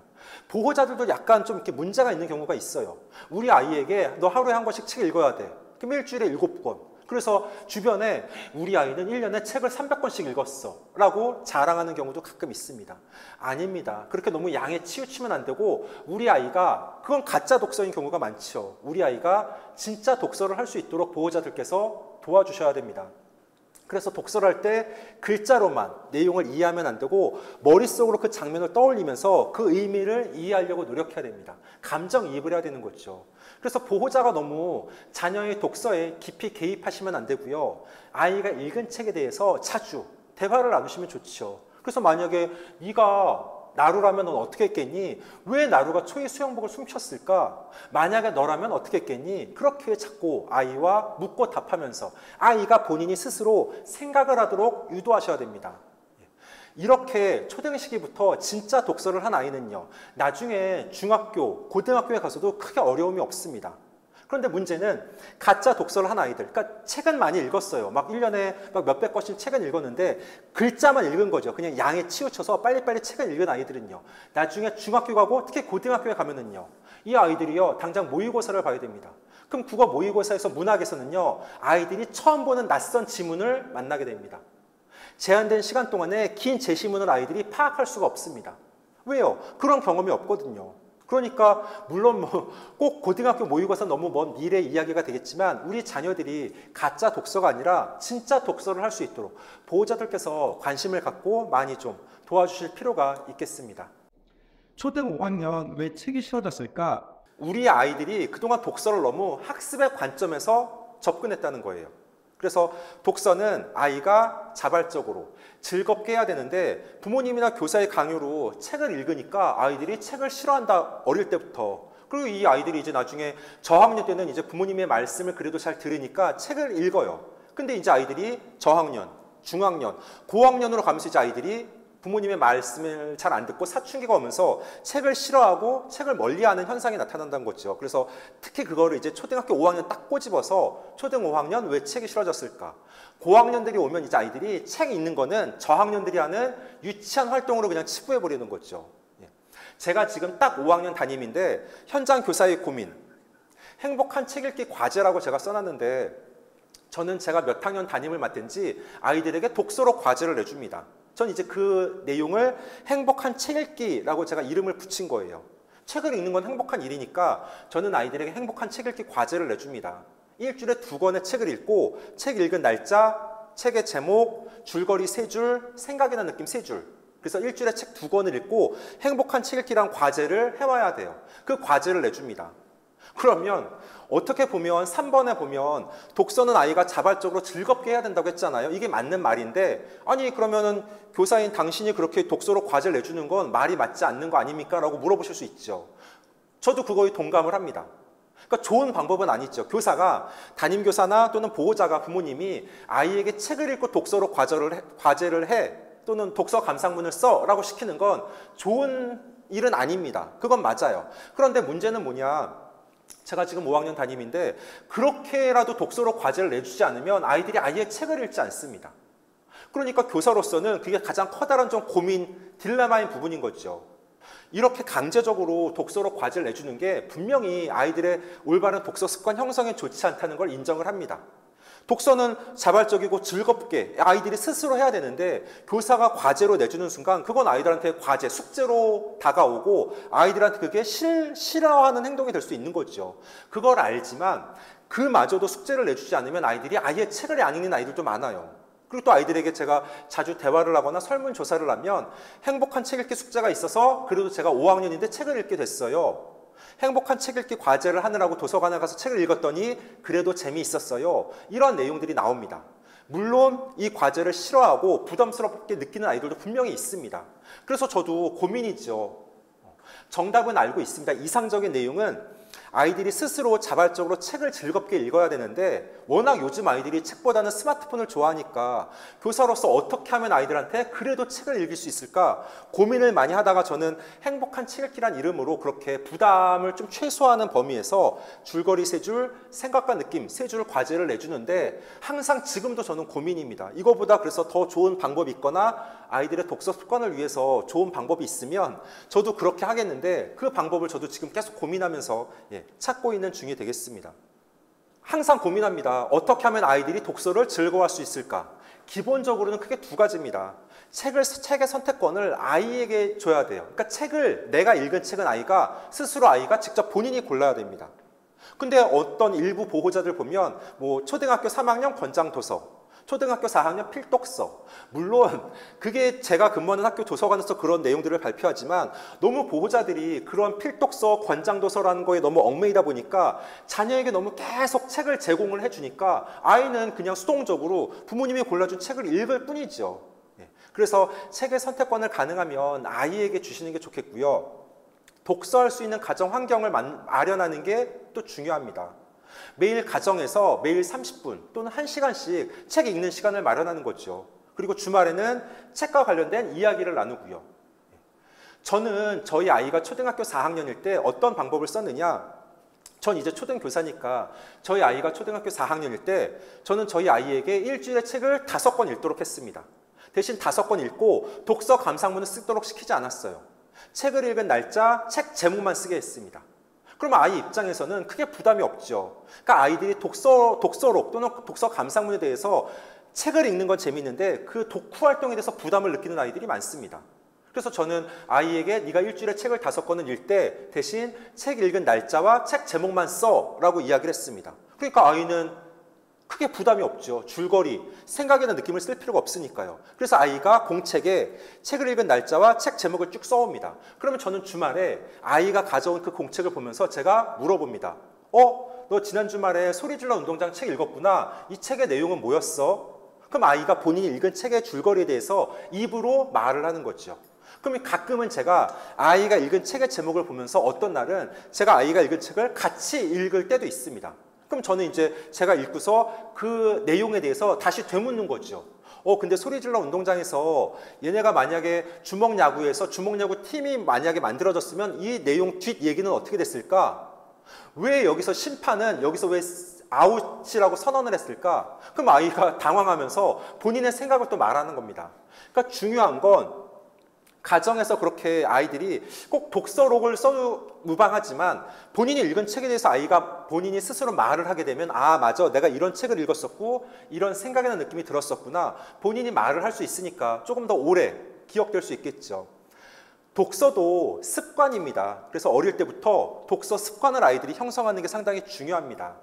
보호자들도 약간 좀 이렇게 문제가 있는 경우가 있어요. 우리 아이에게 너 하루에 한 권씩 책 읽어야 돼. 그럼 일주일에 7권. 그래서 주변에 우리 아이는 1년에 책을 300권씩 읽었어 라고 자랑하는 경우도 가끔 있습니다. 아닙니다. 그렇게 너무 양에 치우치면 안 되고 우리 아이가, 그건 가짜 독서인 경우가 많죠. 우리 아이가 진짜 독서를 할 수 있도록 보호자들께서 도와주셔야 됩니다. 그래서 독서를 할 때 글자로만 내용을 이해하면 안 되고 머릿속으로 그 장면을 떠올리면서 그 의미를 이해하려고 노력해야 됩니다. 감정이입을 해야 되는 거죠. 그래서 보호자가 너무 자녀의 독서에 깊이 개입하시면 안 되고요. 아이가 읽은 책에 대해서 자주 대화를 나누시면 좋죠. 그래서 만약에 네가 나루라면 넌 어떻게 했겠니? 왜 나루가 초이 수영복을 숨겼을까? 만약에 너라면 어떻게 했겠니? 그렇게 자꾸 아이와 묻고 답하면서 아이가 본인이 스스로 생각을 하도록 유도하셔야 됩니다. 이렇게 초등 시기부터 진짜 독서를 한 아이는요, 나중에 중학교, 고등학교에 가서도 크게 어려움이 없습니다. 그런데 문제는 가짜 독서를 한 아이들, 그러니까 책은 많이 읽었어요. 막 1년에 막 몇백 권씩 책은 읽었는데 글자만 읽은 거죠. 그냥 양에 치우쳐서 빨리빨리 책을 읽은 아이들은요, 나중에 중학교 가고 특히 고등학교에 가면은요, 이 아이들이요 당장 모의고사를 봐야 됩니다. 그럼 국어 모의고사에서 문학에서는요, 아이들이 처음 보는 낯선 지문을 만나게 됩니다. 제한된 시간 동안에 긴 제시문을 아이들이 파악할 수가 없습니다. 왜요? 그런 경험이 없거든요. 그러니까 물론 꼭 고등학교 모의고사 너무 먼 미래 이야기가 되겠지만 우리 자녀들이 가짜 독서가 아니라 진짜 독서를 할 수 있도록 보호자들께서 관심을 갖고 많이 좀 도와주실 필요가 있겠습니다. 초등 5학년 왜 책이 싫어졌을까? 우리 아이들이 그동안 독서를 너무 학습의 관점에서 접근했다는 거예요. 그래서 독서는 아이가 자발적으로 즐겁게 해야 되는데 부모님이나 교사의 강요로 책을 읽으니까 아이들이 책을 싫어한다, 어릴 때부터. 그리고 이 아이들이 이제 나중에 저학년 때는 이제 부모님의 말씀을 그래도 잘 들으니까 책을 읽어요. 근데 이제 아이들이 저학년, 중학년, 고학년으로 가면서 이제 아이들이 부모님의 말씀을 잘 안 듣고 사춘기가 오면서 책을 싫어하고 책을 멀리하는 현상이 나타난다는 거죠. 그래서 특히 그거를 이제 초등학교 5학년 딱 꼬집어서 초등 5학년 왜 책이 싫어졌을까? 고학년들이 오면 이제 아이들이 책 읽는 거는 저학년들이 하는 유치한 활동으로 그냥 치부해 버리는 거죠. 제가 지금 딱 5학년 담임인데 현장 교사의 고민, 행복한 책 읽기 과제라고 제가 써놨는데 저는 제가 몇 학년 담임을 맡은지 아이들에게 독서로 과제를 내줍니다. 전 이제 그 내용을 행복한 책 읽기라고 제가 이름을 붙인 거예요. 책을 읽는 건 행복한 일이니까 저는 아이들에게 행복한 책 읽기 과제를 내줍니다. 일주일에 2권의 책을 읽고 책 읽은 날짜, 책의 제목, 줄거리 3줄, 생각이 난 느낌 3줄. 그래서 일주일에 책 2권을 읽고 행복한 책 읽기란 과제를 해와야 돼요. 그 과제를 내줍니다. 그러면 어떻게 보면 3번에 보면 독서는 아이가 자발적으로 즐겁게 해야 된다고 했잖아요. 이게 맞는 말인데 아니 그러면은 교사인 당신이 그렇게 독서로 과제를 내주는 건 말이 맞지 않는 거 아닙니까? 라고 물어보실 수 있죠. 저도 그거에 동감을 합니다. 그러니까 좋은 방법은 아니죠. 교사가 담임교사나 또는 보호자가 부모님이 아이에게 책을 읽고 독서로 과제를 해 또는 독서 감상문을 써 라고 시키는 건 좋은 일은 아닙니다. 그건 맞아요. 그런데 문제는 뭐냐? 제가 지금 5학년 담임인데 그렇게라도 독서로 과제를 내주지 않으면 아이들이 아예 책을 읽지 않습니다. 그러니까 교사로서는 그게 가장 커다란 좀 고민, 딜레마인 부분인 거죠. 이렇게 강제적으로 독서로 과제를 내주는 게 분명히 아이들의 올바른 독서 습관 형성에 좋지 않다는 걸 인정을 합니다. 독서는 자발적이고 즐겁게 아이들이 스스로 해야 되는데 교사가 과제로 내주는 순간 그건 아이들한테 과제, 숙제로 다가오고 아이들한테 그게 싫어하는 행동이 될 수 있는 거죠. 그걸 알지만 그마저도 숙제를 내주지 않으면 아이들이 아예 책을 안 읽는 아이들도 많아요. 그리고 또 아이들에게 제가 자주 대화를 하거나 설문조사를 하면 행복한 책 읽기 숙제가 있어서 그래도 제가 5학년인데 책을 읽게 됐어요. 행복한 책 읽기 과제를 하느라고 도서관에 가서 책을 읽었더니 그래도 재미있었어요. 이런 내용들이 나옵니다. 물론 이 과제를 싫어하고 부담스럽게 느끼는 아이들도 분명히 있습니다. 그래서 저도 고민이죠. 정답은 알고 있습니다. 이상적인 내용은 아이들이 스스로 자발적으로 책을 즐겁게 읽어야 되는데 워낙 요즘 아이들이 책보다는 스마트폰을 좋아하니까 교사로서 어떻게 하면 아이들한테 그래도 책을 읽을 수 있을까 고민을 많이 하다가 저는 행복한 책 읽기란 이름으로 그렇게 부담을 좀 최소화하는 범위에서 줄거리 3줄, 생각과 느낌 3줄 과제를 내주는데 항상 지금도 저는 고민입니다. 이거보다 그래서 더 좋은 방법이 있거나 아이들의 독서 습관을 위해서 좋은 방법이 있으면 저도 그렇게 하겠는데 그 방법을 저도 지금 계속 고민하면서 찾고 있는 중이 되겠습니다. 항상 고민합니다. 어떻게 하면 아이들이 독서를 즐거워할 수 있을까? 기본적으로는 크게 2가지입니다. 책의 선택권을 아이에게 줘야 돼요. 그러니까 내가 읽은 책은 아이가 직접 본인이 골라야 됩니다. 근데 어떤 일부 보호자들 보면 초등학교 3학년 권장도서, 초등학교 4학년 필독서, 물론 그게 제가 근무하는 학교 도서관에서 그런 내용들을 발표하지만 너무 보호자들이 그런 필독서, 권장도서라는 거에 너무 얽매이다 보니까 자녀에게 너무 계속 책을 제공을 해주니까 아이는 그냥 수동적으로 부모님이 골라준 책을 읽을 뿐이죠. 그래서 책의 선택권을 가능하면 아이에게 주시는 게 좋겠고요. 독서할 수 있는 가정 환경을 마련하는 게 또 중요합니다. 매일 가정에서 매일 30분 또는 1시간씩 책 읽는 시간을 마련하는 거죠. 그리고 주말에는 책과 관련된 이야기를 나누고요. 저는 저희 아이가 초등학교 4학년일 때 어떤 방법을 썼느냐, 전 이제 초등교사니까 저희 아이가 초등학교 4학년일 때 저는 저희 아이에게 일주일에 책을 5권 읽도록 했습니다. 대신 5권 읽고 독서 감상문을 쓰도록 시키지 않았어요. 책을 읽은 날짜, 책 제목만 쓰게 했습니다. 그럼 아이 입장에서는 크게 부담이 없죠. 그러니까 아이들이 독서록 또는 독서 감상문에 대해서 책을 읽는 건 재미있는데 그 독후 활동에 대해서 부담을 느끼는 아이들이 많습니다. 그래서 저는 아이에게 네가 일주일에 책을 5권을 읽을 때 대신 책 읽은 날짜와 책 제목만 써 라고 이야기를 했습니다. 그러니까 아이는 크게 부담이 없죠. 줄거리, 생각이나 느낌을 쓸 필요가 없으니까요. 그래서 아이가 공책에 책을 읽은 날짜와 책 제목을 쭉 써옵니다. 그러면 저는 주말에 아이가 가져온 그 공책을 보면서 제가 물어봅니다. 너 지난 주말에 소리질러 운동장 책 읽었구나. 이 책의 내용은 뭐였어? 그럼 아이가 본인이 읽은 책의 줄거리에 대해서 입으로 말을 하는 거죠. 그럼 가끔은 제가 아이가 읽은 책의 제목을 보면서 어떤 날은 제가 아이가 읽은 책을 같이 읽을 때도 있습니다. 그럼 저는 이제 제가 읽고서 그 내용에 대해서 다시 되묻는 거죠. 근데 소리질러 운동장에서 얘네가 만약에 주먹야구에서 주먹야구 팀이 만약에 만들어졌으면 이 내용 뒷 얘기는 어떻게 됐을까? 왜 여기서 심판은 여기서 왜 아웃이라고 선언을 했을까? 그럼 아이가 당황하면서 본인의 생각을 또 말하는 겁니다. 그러니까 중요한 건 가정에서 그렇게 아이들이 꼭 독서록을 써도 무방하지만 본인이 읽은 책에 대해서 아이가 본인이 스스로 말을 하게 되면 아 맞아 내가 이런 책을 읽었었고 이런 생각이나 느낌이 들었었구나 본인이 말을 할 수 있으니까 조금 더 오래 기억될 수 있겠죠. 독서도 습관입니다. 그래서 어릴 때부터 독서 습관을 아이들이 형성하는 게 상당히 중요합니다.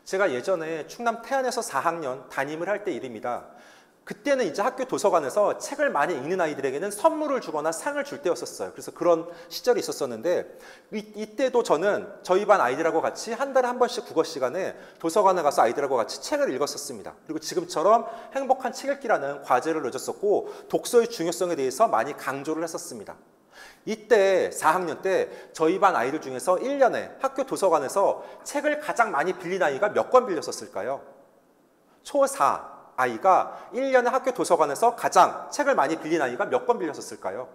제가 예전에 충남 태안에서 4학년 담임을 할 때 일입니다. 그때는 이제 학교 도서관에서 책을 많이 읽는 아이들에게는 선물을 주거나 상을 줄 때였었어요. 그래서 그런 시절이 있었었는데 이때도 저는 저희 반 아이들하고 같이 한 달에 한 번씩 국어 시간에 도서관에 가서 아이들하고 같이 책을 읽었었습니다. 그리고 지금처럼 행복한 책 읽기라는 과제를 내줬었고 독서의 중요성에 대해서 많이 강조를 했었습니다. 이때 4학년 때 저희 반 아이들 중에서 1년에 학교 도서관에서 책을 가장 많이 빌린 아이가 몇 권 빌렸었을까요? 초4 아이가 1년에 학교 도서관에서 가장 책을 많이 빌린 아이가 몇 권 빌렸었을까요?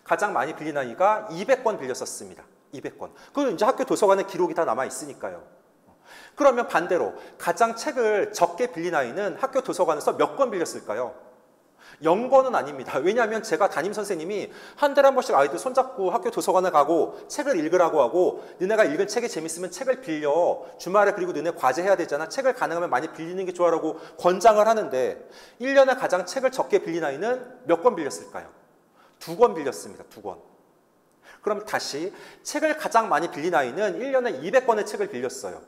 가장 많이 빌린 아이가 200권 빌렸었습니다. 200권. 그건 이제 학교 도서관에 기록이 다 남아 있으니까요. 그러면 반대로 가장 책을 적게 빌린 아이는 학교 도서관에서 몇 권 빌렸을까요? 0권은 아닙니다. 왜냐하면 제가 담임선생님이 한 달에 한 번씩 아이들 손잡고 학교 도서관에 가고 책을 읽으라고 하고 너네가 읽은 책이 재밌으면 책을 빌려 주말에 그리고 너네 과제해야 되잖아 책을 가능하면 많이 빌리는 게 좋아라고 권장을 하는데 1년에 가장 책을 적게 빌린 아이는 몇 권 빌렸을까요? 2권 빌렸습니다. 2권. 그럼 다시 책을 가장 많이 빌린 아이는 1년에 200권의 책을 빌렸어요.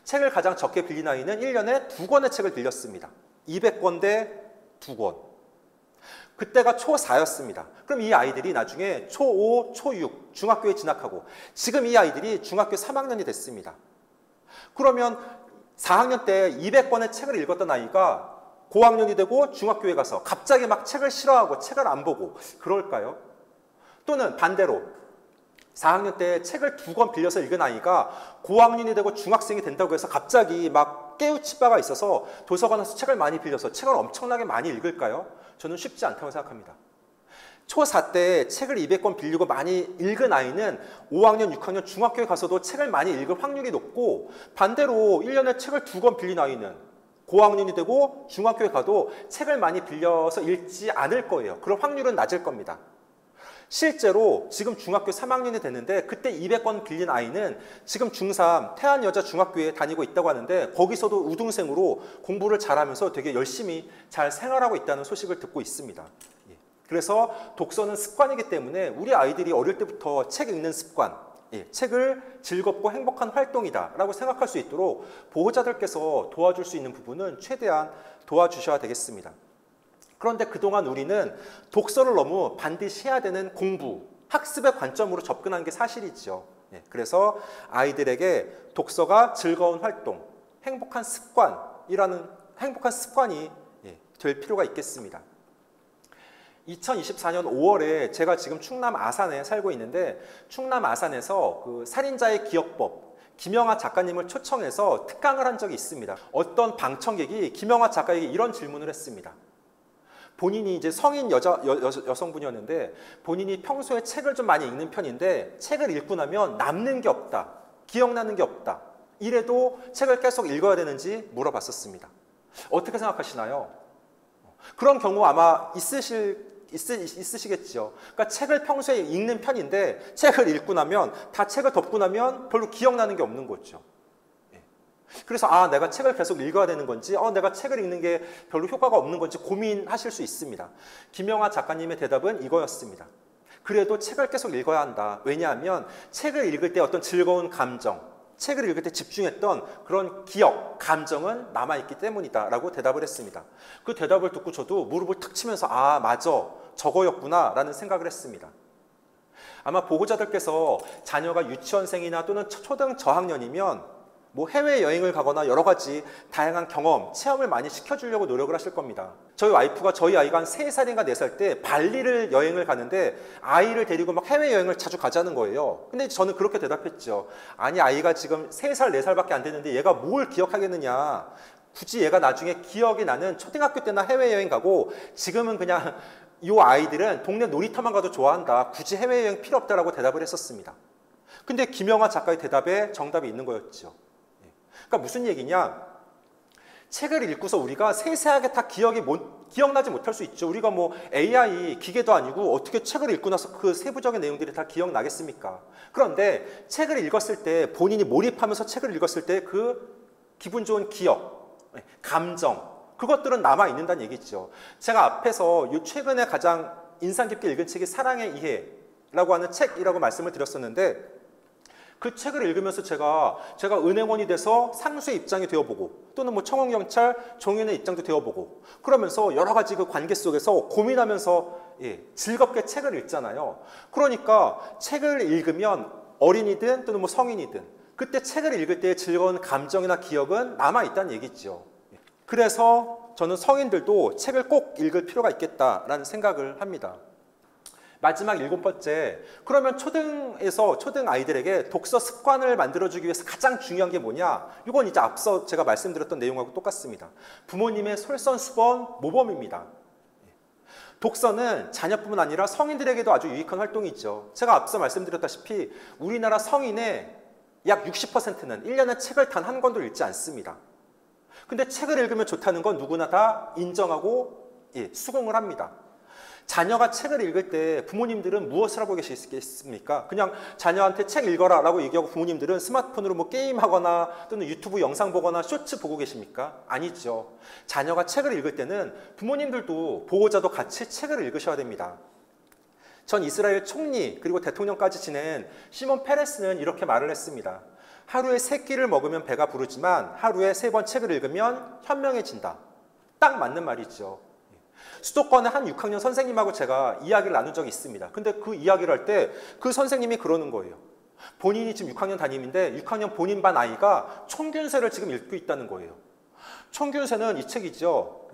책을 가장 적게 빌린 아이는 1년에 2권의 책을 빌렸습니다. 200권 대 2권. 그때가 초4였습니다. 그럼 이 아이들이 나중에 초5, 초6 중학교에 진학하고 지금 이 아이들이 중학교 3학년이 됐습니다. 그러면 4학년 때 200권의 책을 읽었던 아이가 고학년이 되고 중학교에 가서 갑자기 막 책을 싫어하고 책을 안 보고 그럴까요? 또는 반대로 4학년 때 책을 2권 빌려서 읽은 아이가 고학년이 되고 중학생이 된다고 해서 갑자기 막 깨우칠 바가 있어서 도서관에서 책을 많이 빌려서 책을 엄청나게 많이 읽을까요? 저는 쉽지 않다고 생각합니다. 초4 때 책을 200권 빌리고 많이 읽은 아이는 5학년, 6학년 중학교에 가서도 책을 많이 읽을 확률이 높고 반대로 1년에 책을 2권 빌린 아이는 고학년이 되고 중학교에 가도 책을 많이 빌려서 읽지 않을 거예요. 그럴 확률은 낮을 겁니다. 실제로 지금 중학교 3학년이 됐는데 그때 200권 빌린 아이는 지금 중3 태안여자중학교에 다니고 있다고 하는데 거기서도 우등생으로 공부를 잘하면서 되게 열심히 잘 생활하고 있다는 소식을 듣고 있습니다. 그래서 독서는 습관이기 때문에 우리 아이들이 어릴 때부터 책 읽는 습관, 책을 즐겁고 행복한 활동이다 라고 생각할 수 있도록 보호자들께서 도와줄 수 있는 부분은 최대한 도와주셔야 되겠습니다. 그런데 그동안 우리는 독서를 너무 반드시 해야 되는 공부, 학습의 관점으로 접근한 게 사실이죠. 그래서 아이들에게 독서가 즐거운 활동, 행복한 습관이 될 필요가 있겠습니다. 2024년 5월에 제가 지금 충남 아산에 살고 있는데 충남 아산에서 그 살인자의 기억법 김영하 작가님을 초청해서 특강을 한 적이 있습니다. 어떤 방청객이 김영하 작가에게 이런 질문을 했습니다. 본인이 이제 성인 여성분이었는데 본인이 평소에 책을 좀 많이 읽는 편인데 책을 읽고 나면 남는 게 없다. 기억나는 게 없다. 이래도 책을 계속 읽어야 되는지 물어봤었습니다. 어떻게 생각하시나요? 그런 경우 아마 있으시겠죠. 그러니까 책을 평소에 읽는 편인데 책을 읽고 나면 다 책을 덮고 나면 별로 기억나는 게 없는 거죠. 그래서 내가 책을 계속 읽어야 되는 건지 내가 책을 읽는 게 별로 효과가 없는 건지 고민하실 수 있습니다. 김영하 작가님의 대답은 이거였습니다. 그래도 책을 계속 읽어야 한다. 왜냐하면 책을 읽을 때 어떤 즐거운 감정, 책을 읽을 때 집중했던 그런 기억, 감정은 남아있기 때문이다 라고 대답을 했습니다. 그 대답을 듣고 저도 무릎을 탁 치면서 맞아, 저거였구나 라는 생각을 했습니다. 아마 보호자들께서 자녀가 유치원생이나 또는 초등 저학년이면 뭐 해외여행을 가거나 여러 가지 다양한 경험, 체험을 많이 시켜주려고 노력을 하실 겁니다. 저희 와이프가 저희 아이가 한 3살인가 4살 때 발리를 여행을 가는데 아이를 데리고 막 해외여행을 자주 가자는 거예요. 근데 저는 그렇게 대답했죠. 아니, 아이가 지금 3살, 4살밖에 안 됐는데 얘가 뭘 기억하겠느냐. 굳이 얘가 나중에 기억이 나는 초등학교 때나 해외여행 가고 지금은 그냥 이 아이들은 동네 놀이터만 가도 좋아한다. 굳이 해외여행 필요 없다라고 대답을 했었습니다. 근데 김영하 작가의 대답에 정답이 있는 거였죠. 그러니까 무슨 얘기냐? 책을 읽고서 우리가 세세하게 다 기억나지 못할 수 있죠. 우리가 뭐 AI 기계도 아니고 어떻게 책을 읽고 나서 그 세부적인 내용들이 다 기억나겠습니까? 그런데 책을 읽었을 때 본인이 몰입하면서 책을 읽었을 때 그 기분 좋은 기억, 감정, 그것들은 남아있는다는 얘기죠. 제가 앞에서 요 최근에 가장 인상 깊게 읽은 책이 사랑의 이해라고 하는 책이라고 말씀을 드렸었는데 그 책을 읽으면서 제가 은행원이 돼서 상수의 입장이 되어보고 또는 뭐 청원경찰 종인의 입장도 되어보고 그러면서 여러 가지 그 관계 속에서 고민하면서 즐겁게 책을 읽잖아요. 그러니까 책을 읽으면 어린이든 또는 뭐 성인이든 그때 책을 읽을 때의 즐거운 감정이나 기억은 남아있다는 얘기죠. 그래서 저는 성인들도 책을 꼭 읽을 필요가 있겠다라는 생각을 합니다. 마지막 7번째, 그러면 초등 아이들에게 독서 습관을 만들어주기 위해서 가장 중요한 게 뭐냐? 이건 이제 앞서 제가 말씀드렸던 내용하고 똑같습니다. 부모님의 솔선수범 모범입니다. 독서는 자녀뿐만 아니라 성인들에게도 아주 유익한 활동이죠. 제가 앞서 말씀드렸다시피 우리나라 성인의 약 60%는 1년에 책을 단 한 권도 읽지 않습니다. 근데 책을 읽으면 좋다는 건 누구나 다 인정하고 수긍을 합니다. 자녀가 책을 읽을 때 부모님들은 무엇을 하고 계시겠습니까? 그냥 자녀한테 책 읽어라 라고 얘기하고 부모님들은 스마트폰으로 뭐 게임하거나 또는 유튜브 영상 보거나 쇼츠 보고 계십니까? 아니죠. 자녀가 책을 읽을 때는 부모님들도 보호자도 같이 책을 읽으셔야 됩니다. 전 이스라엘 총리 그리고 대통령까지 지낸 시몬 페레스는 이렇게 말을 했습니다. 하루에 3끼를 먹으면 배가 부르지만 하루에 3번 책을 읽으면 현명해진다. 딱 맞는 말이죠. 수도권의 한 6학년 선생님하고 제가 이야기를 나눈 적이 있습니다. 근데 그 이야기를 할 때 그 선생님이 그러는 거예요. 본인이 지금 6학년 담임인데 6학년 본인 반 아이가 총균세를 지금 읽고 있다는 거예요. 총균세는 이 책이죠.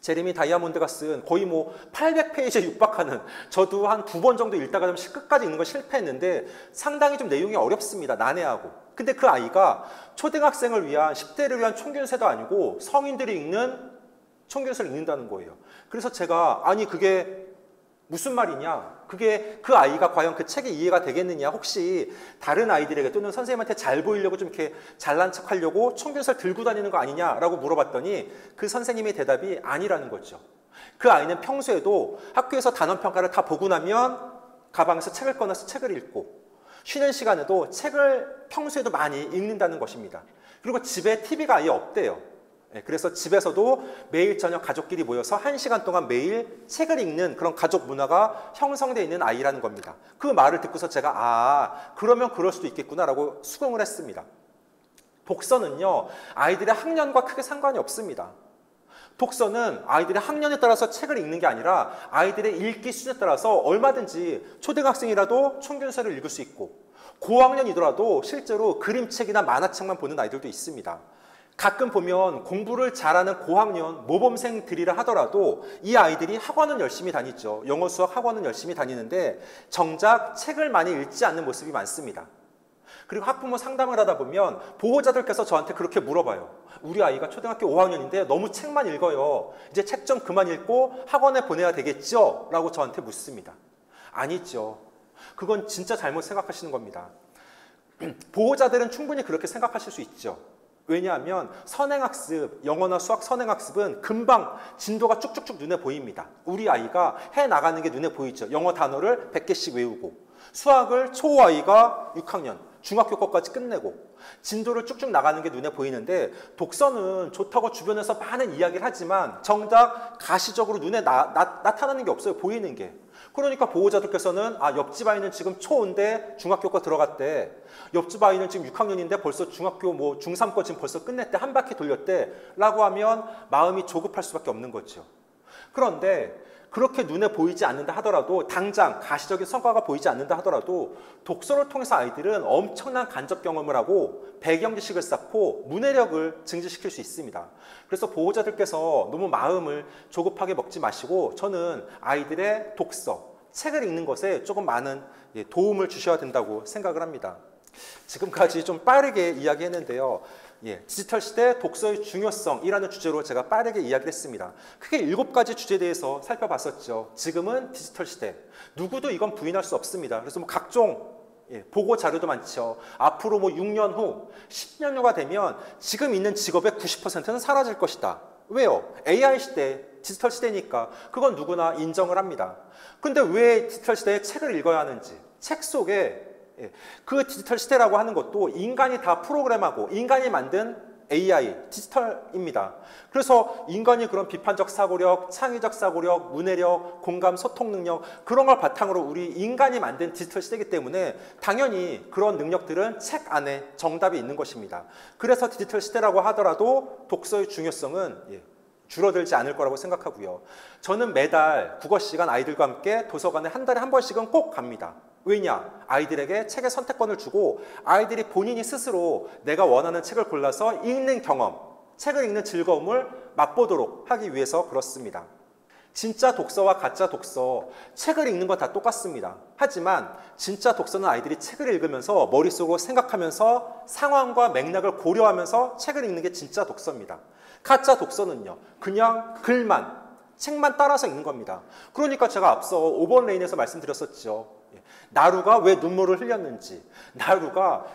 제레미 다이아몬드가 쓴 거의 뭐 800페이지에 육박하는, 저도 한 2번 정도 읽다가 끝까지 읽는 거 실패했는데 상당히 좀 내용이 어렵습니다. 난해하고. 근데 그 아이가 초등학생을 위한 10대를 위한 총균세도 아니고 성인들이 읽는 총균세를 읽는다는 거예요. 그래서 제가 아니 그게 무슨 말이냐, 그게 그 아이가 과연 그 책이 이해가 되겠느냐, 혹시 다른 아이들에게 또는 선생님한테 잘 보이려고 좀 이렇게 잘난 척하려고 총균세를 들고 다니는 거 아니냐라고 물어봤더니 그 선생님의 대답이 아니라는 거죠. 그 아이는 평소에도 학교에서 단원평가를 다 보고 나면 가방에서 책을 꺼내서 책을 읽고 쉬는 시간에도 책을 평소에도 많이 읽는다는 것입니다. 그리고 집에 TV가 아예 없대요. 그래서 집에서도 매일 저녁 가족끼리 모여서 1시간 동안 매일 책을 읽는 그런 가족 문화가 형성되어 있는 아이라는 겁니다. 그 말을 듣고서 제가 그러면 그럴 수도 있겠구나라고 수긍을 했습니다. 독서는요, 아이들의 학년과 크게 상관이 없습니다. 독서는 아이들의 학년에 따라서 책을 읽는 게 아니라 아이들의 읽기 수준에 따라서 얼마든지 초등학생이라도 총균세를 읽을 수 있고 고학년이더라도 실제로 그림책이나 만화책만 보는 아이들도 있습니다. 가끔 보면 공부를 잘하는 고학년 모범생들이라 하더라도 이 아이들이 학원은 열심히 다니죠. 영어 수학 학원은 열심히 다니는데 정작 책을 많이 읽지 않는 모습이 많습니다. 그리고 학부모 상담을 하다 보면 보호자들께서 저한테 그렇게 물어봐요. 우리 아이가 초등학교 5학년인데 너무 책만 읽어요. 이제 책 좀 그만 읽고 학원에 보내야 되겠죠? 라고 저한테 묻습니다. 아니죠. 그건 진짜 잘못 생각하시는 겁니다. 보호자들은 충분히 그렇게 생각하실 수 있죠. 왜냐하면 선행학습, 영어나 수학 선행학습은 금방 진도가 쭉쭉쭉 눈에 보입니다. 우리 아이가 해나가는 게 눈에 보이죠. 영어 단어를 100개씩 외우고 수학을 초아이가 6학년, 중학교 것까지 끝내고 진도를 쭉쭉 나가는 게 눈에 보이는데 독서는 좋다고 주변에서 많은 이야기를 하지만 정작 가시적으로 눈에 나타나는 게 없어요. 보이는 게. 그러니까 보호자들께서는 옆집 아이는 지금 초5인데 중학교과 들어갔대. 옆집 아이는 지금 6학년인데 벌써 중학교 중3 거 지금 벌써 끝냈대. 한 바퀴 돌렸대. 라고 하면 마음이 조급할 수밖에 없는 거죠. 그런데 그렇게 눈에 보이지 않는다 하더라도 당장 가시적인 성과가 보이지 않는다 하더라도 독서를 통해서 아이들은 엄청난 간접 경험을 하고 배경 지식을 쌓고 문해력을 증진시킬 수 있습니다. 그래서 보호자들께서 너무 마음을 조급하게 먹지 마시고 저는 아이들의 독서, 책을 읽는 것에 조금 많은 도움을 주셔야 된다고 생각을 합니다. 지금까지 좀 빠르게 이야기했는데요. 디지털 시대 독서의 중요성이라는 주제로 제가 빠르게 이야기를 했습니다. 크게 7가지 주제에 대해서 살펴봤었죠. 지금은 디지털 시대. 누구도 이건 부인할 수 없습니다. 그래서 각종 보고 자료도 많죠. 앞으로 6년 후, 10년 후가 되면 지금 있는 직업의 90%는 사라질 것이다. 왜요? AI 시대, 디지털 시대니까 그건 누구나 인정을 합니다. 근데 왜 디지털 시대에 책을 읽어야 하는지, 책 속에 그 디지털 시대라고 하는 것도 인간이 다 프로그램하고 인간이 만든 AI, 디지털입니다. 그래서 인간이 그런 비판적 사고력, 창의적 사고력, 문해력, 공감, 소통 능력 그런 걸 바탕으로 우리 인간이 만든 디지털 시대이기 때문에 당연히 그런 능력들은 책 안에 정답이 있는 것입니다. 그래서 디지털 시대라고 하더라도 독서의 중요성은 줄어들지 않을 거라고 생각하고요. 저는 매달 국어 시간 아이들과 함께 도서관에 한 달에 한 번씩은 꼭 갑니다. 왜냐? 아이들에게 책의 선택권을 주고 아이들이 본인이 스스로 내가 원하는 책을 골라서 읽는 경험, 책을 읽는 즐거움을 맛보도록 하기 위해서 그렇습니다. 진짜 독서와 가짜 독서, 책을 읽는 건 다 똑같습니다. 하지만 진짜 독서는 아이들이 책을 읽으면서 머릿속으로 생각하면서 상황과 맥락을 고려하면서 책을 읽는 게 진짜 독서입니다. 가짜 독서는요, 그냥 글만, 책만 따라서 읽는 겁니다. 그러니까 제가 앞서 5번 레인에서 말씀드렸었죠. 나루가 왜 눈물을 흘렸는지,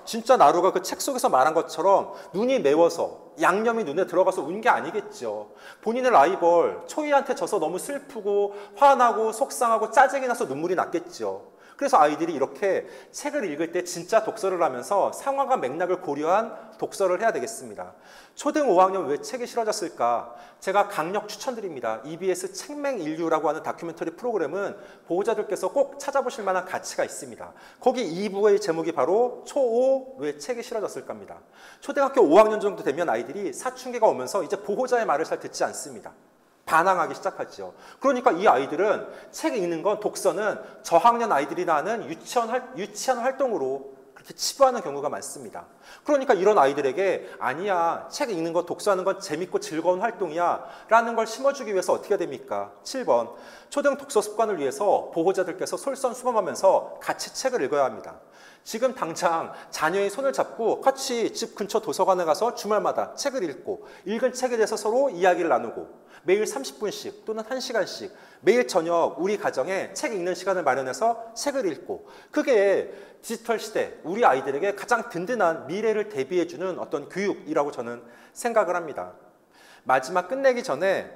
진짜 나루가 그 책 속에서 말한 것처럼 눈이 매워서 양념이 눈에 들어가서 운 게 아니겠죠. 본인의 라이벌 초이한테 져서 너무 슬프고 화나고 속상하고 짜증이 나서 눈물이 났겠죠. 그래서 아이들이 이렇게 책을 읽을 때 진짜 독서를 하면서 상황과 맥락을 고려한 독서를 해야 되겠습니다. 초등 5학년 왜 책이 싫어졌을까? 제가 강력 추천드립니다. EBS 책맹인류라고 하는 다큐멘터리 프로그램은 보호자들께서 꼭 찾아보실 만한 가치가 있습니다. 거기 2부의 제목이 바로 초5 왜 책이 싫어졌을까입니다. 초등학교 5학년 정도 되면 아이들이 사춘기가 오면서 이제 보호자의 말을 잘 듣지 않습니다. 반항하기 시작하죠. 그러니까 이 아이들은 책 읽는 건, 독서는 저학년 아이들이나 하는 유치한 활동으로 그렇게 치부하는 경우가 많습니다. 그러니까 이런 아이들에게 아니야, 책 읽는 거, 독서하는 건 재밌고 즐거운 활동이야 라는 걸 심어주기 위해서 어떻게 해야 됩니까? 7번, 초등 독서 습관을 위해서 보호자들께서 솔선수범하면서 같이 책을 읽어야 합니다. 지금 당장 자녀의 손을 잡고 같이 집 근처 도서관에 가서 주말마다 책을 읽고 읽은 책에 대해서 서로 이야기를 나누고 매일 30분씩 또는 1시간씩 매일 저녁 우리 가정에 책 읽는 시간을 마련해서 책을 읽고, 그게 디지털 시대 우리 아이들에게 가장 든든한 미래를 대비해주는 어떤 교육이라고 저는 생각을 합니다. 마지막 끝내기 전에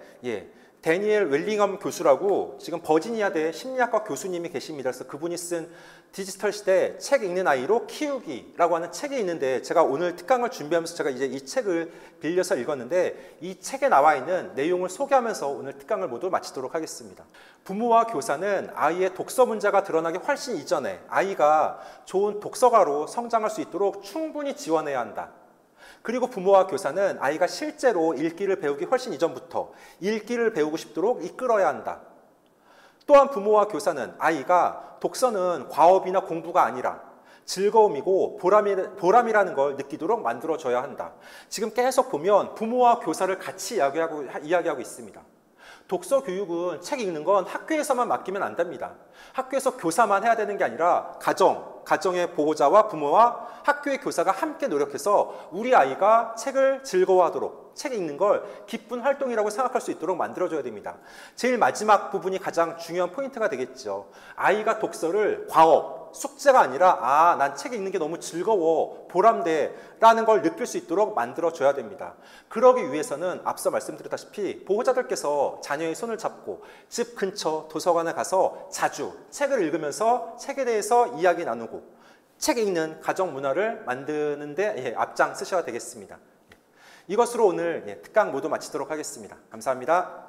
데니엘 웰링엄 교수라고 지금 버지니아대 심리학과 교수님이 계십니다. 그래서 그분이 쓴 디지털 시대 책 읽는 아이로 키우기라고 하는 책이 있는데, 제가 오늘 특강을 준비하면서 제가 이제 이 책을 빌려서 읽었는데 이 책에 나와 있는 내용을 소개하면서 오늘 특강을 모두 마치도록 하겠습니다. 부모와 교사는 아이의 독서 문제가 드러나기 훨씬 이전에 아이가 좋은 독서가로 성장할 수 있도록 충분히 지원해야 한다. 그리고 부모와 교사는 아이가 실제로 읽기를 배우기 훨씬 이전부터 읽기를 배우고 싶도록 이끌어야 한다. 또한 부모와 교사는 아이가 독서는 과업이나 공부가 아니라 즐거움이고 보람이라는 걸 느끼도록 만들어줘야 한다. 지금 계속 보면 부모와 교사를 같이 이야기하고 있습니다. 독서 교육은 책 읽는 건 학교에서만 맡기면 안 됩니다. 학교에서 교사만 해야 되는 게 아니라 가정의 보호자와 부모와 학교의 교사가 함께 노력해서 우리 아이가 책을 즐거워하도록, 책 읽는 걸 기쁜 활동이라고 생각할 수 있도록 만들어줘야 됩니다. 제일 마지막 부분이 가장 중요한 포인트가 되겠죠. 아이가 독서를 과업, 숙제가 아니라 난 책 읽는 게 너무 즐거워, 보람돼 라는 걸 느낄 수 있도록 만들어줘야 됩니다. 그러기 위해서는 앞서 말씀드렸다시피 보호자들께서 자녀의 손을 잡고 집 근처 도서관에 가서 자주 책을 읽으면서 책에 대해서 이야기 나누고 책 읽는 가정 문화를 만드는 데 앞장 쓰셔야 되겠습니다. 이것으로 오늘 특강 모두 마치도록 하겠습니다. 감사합니다.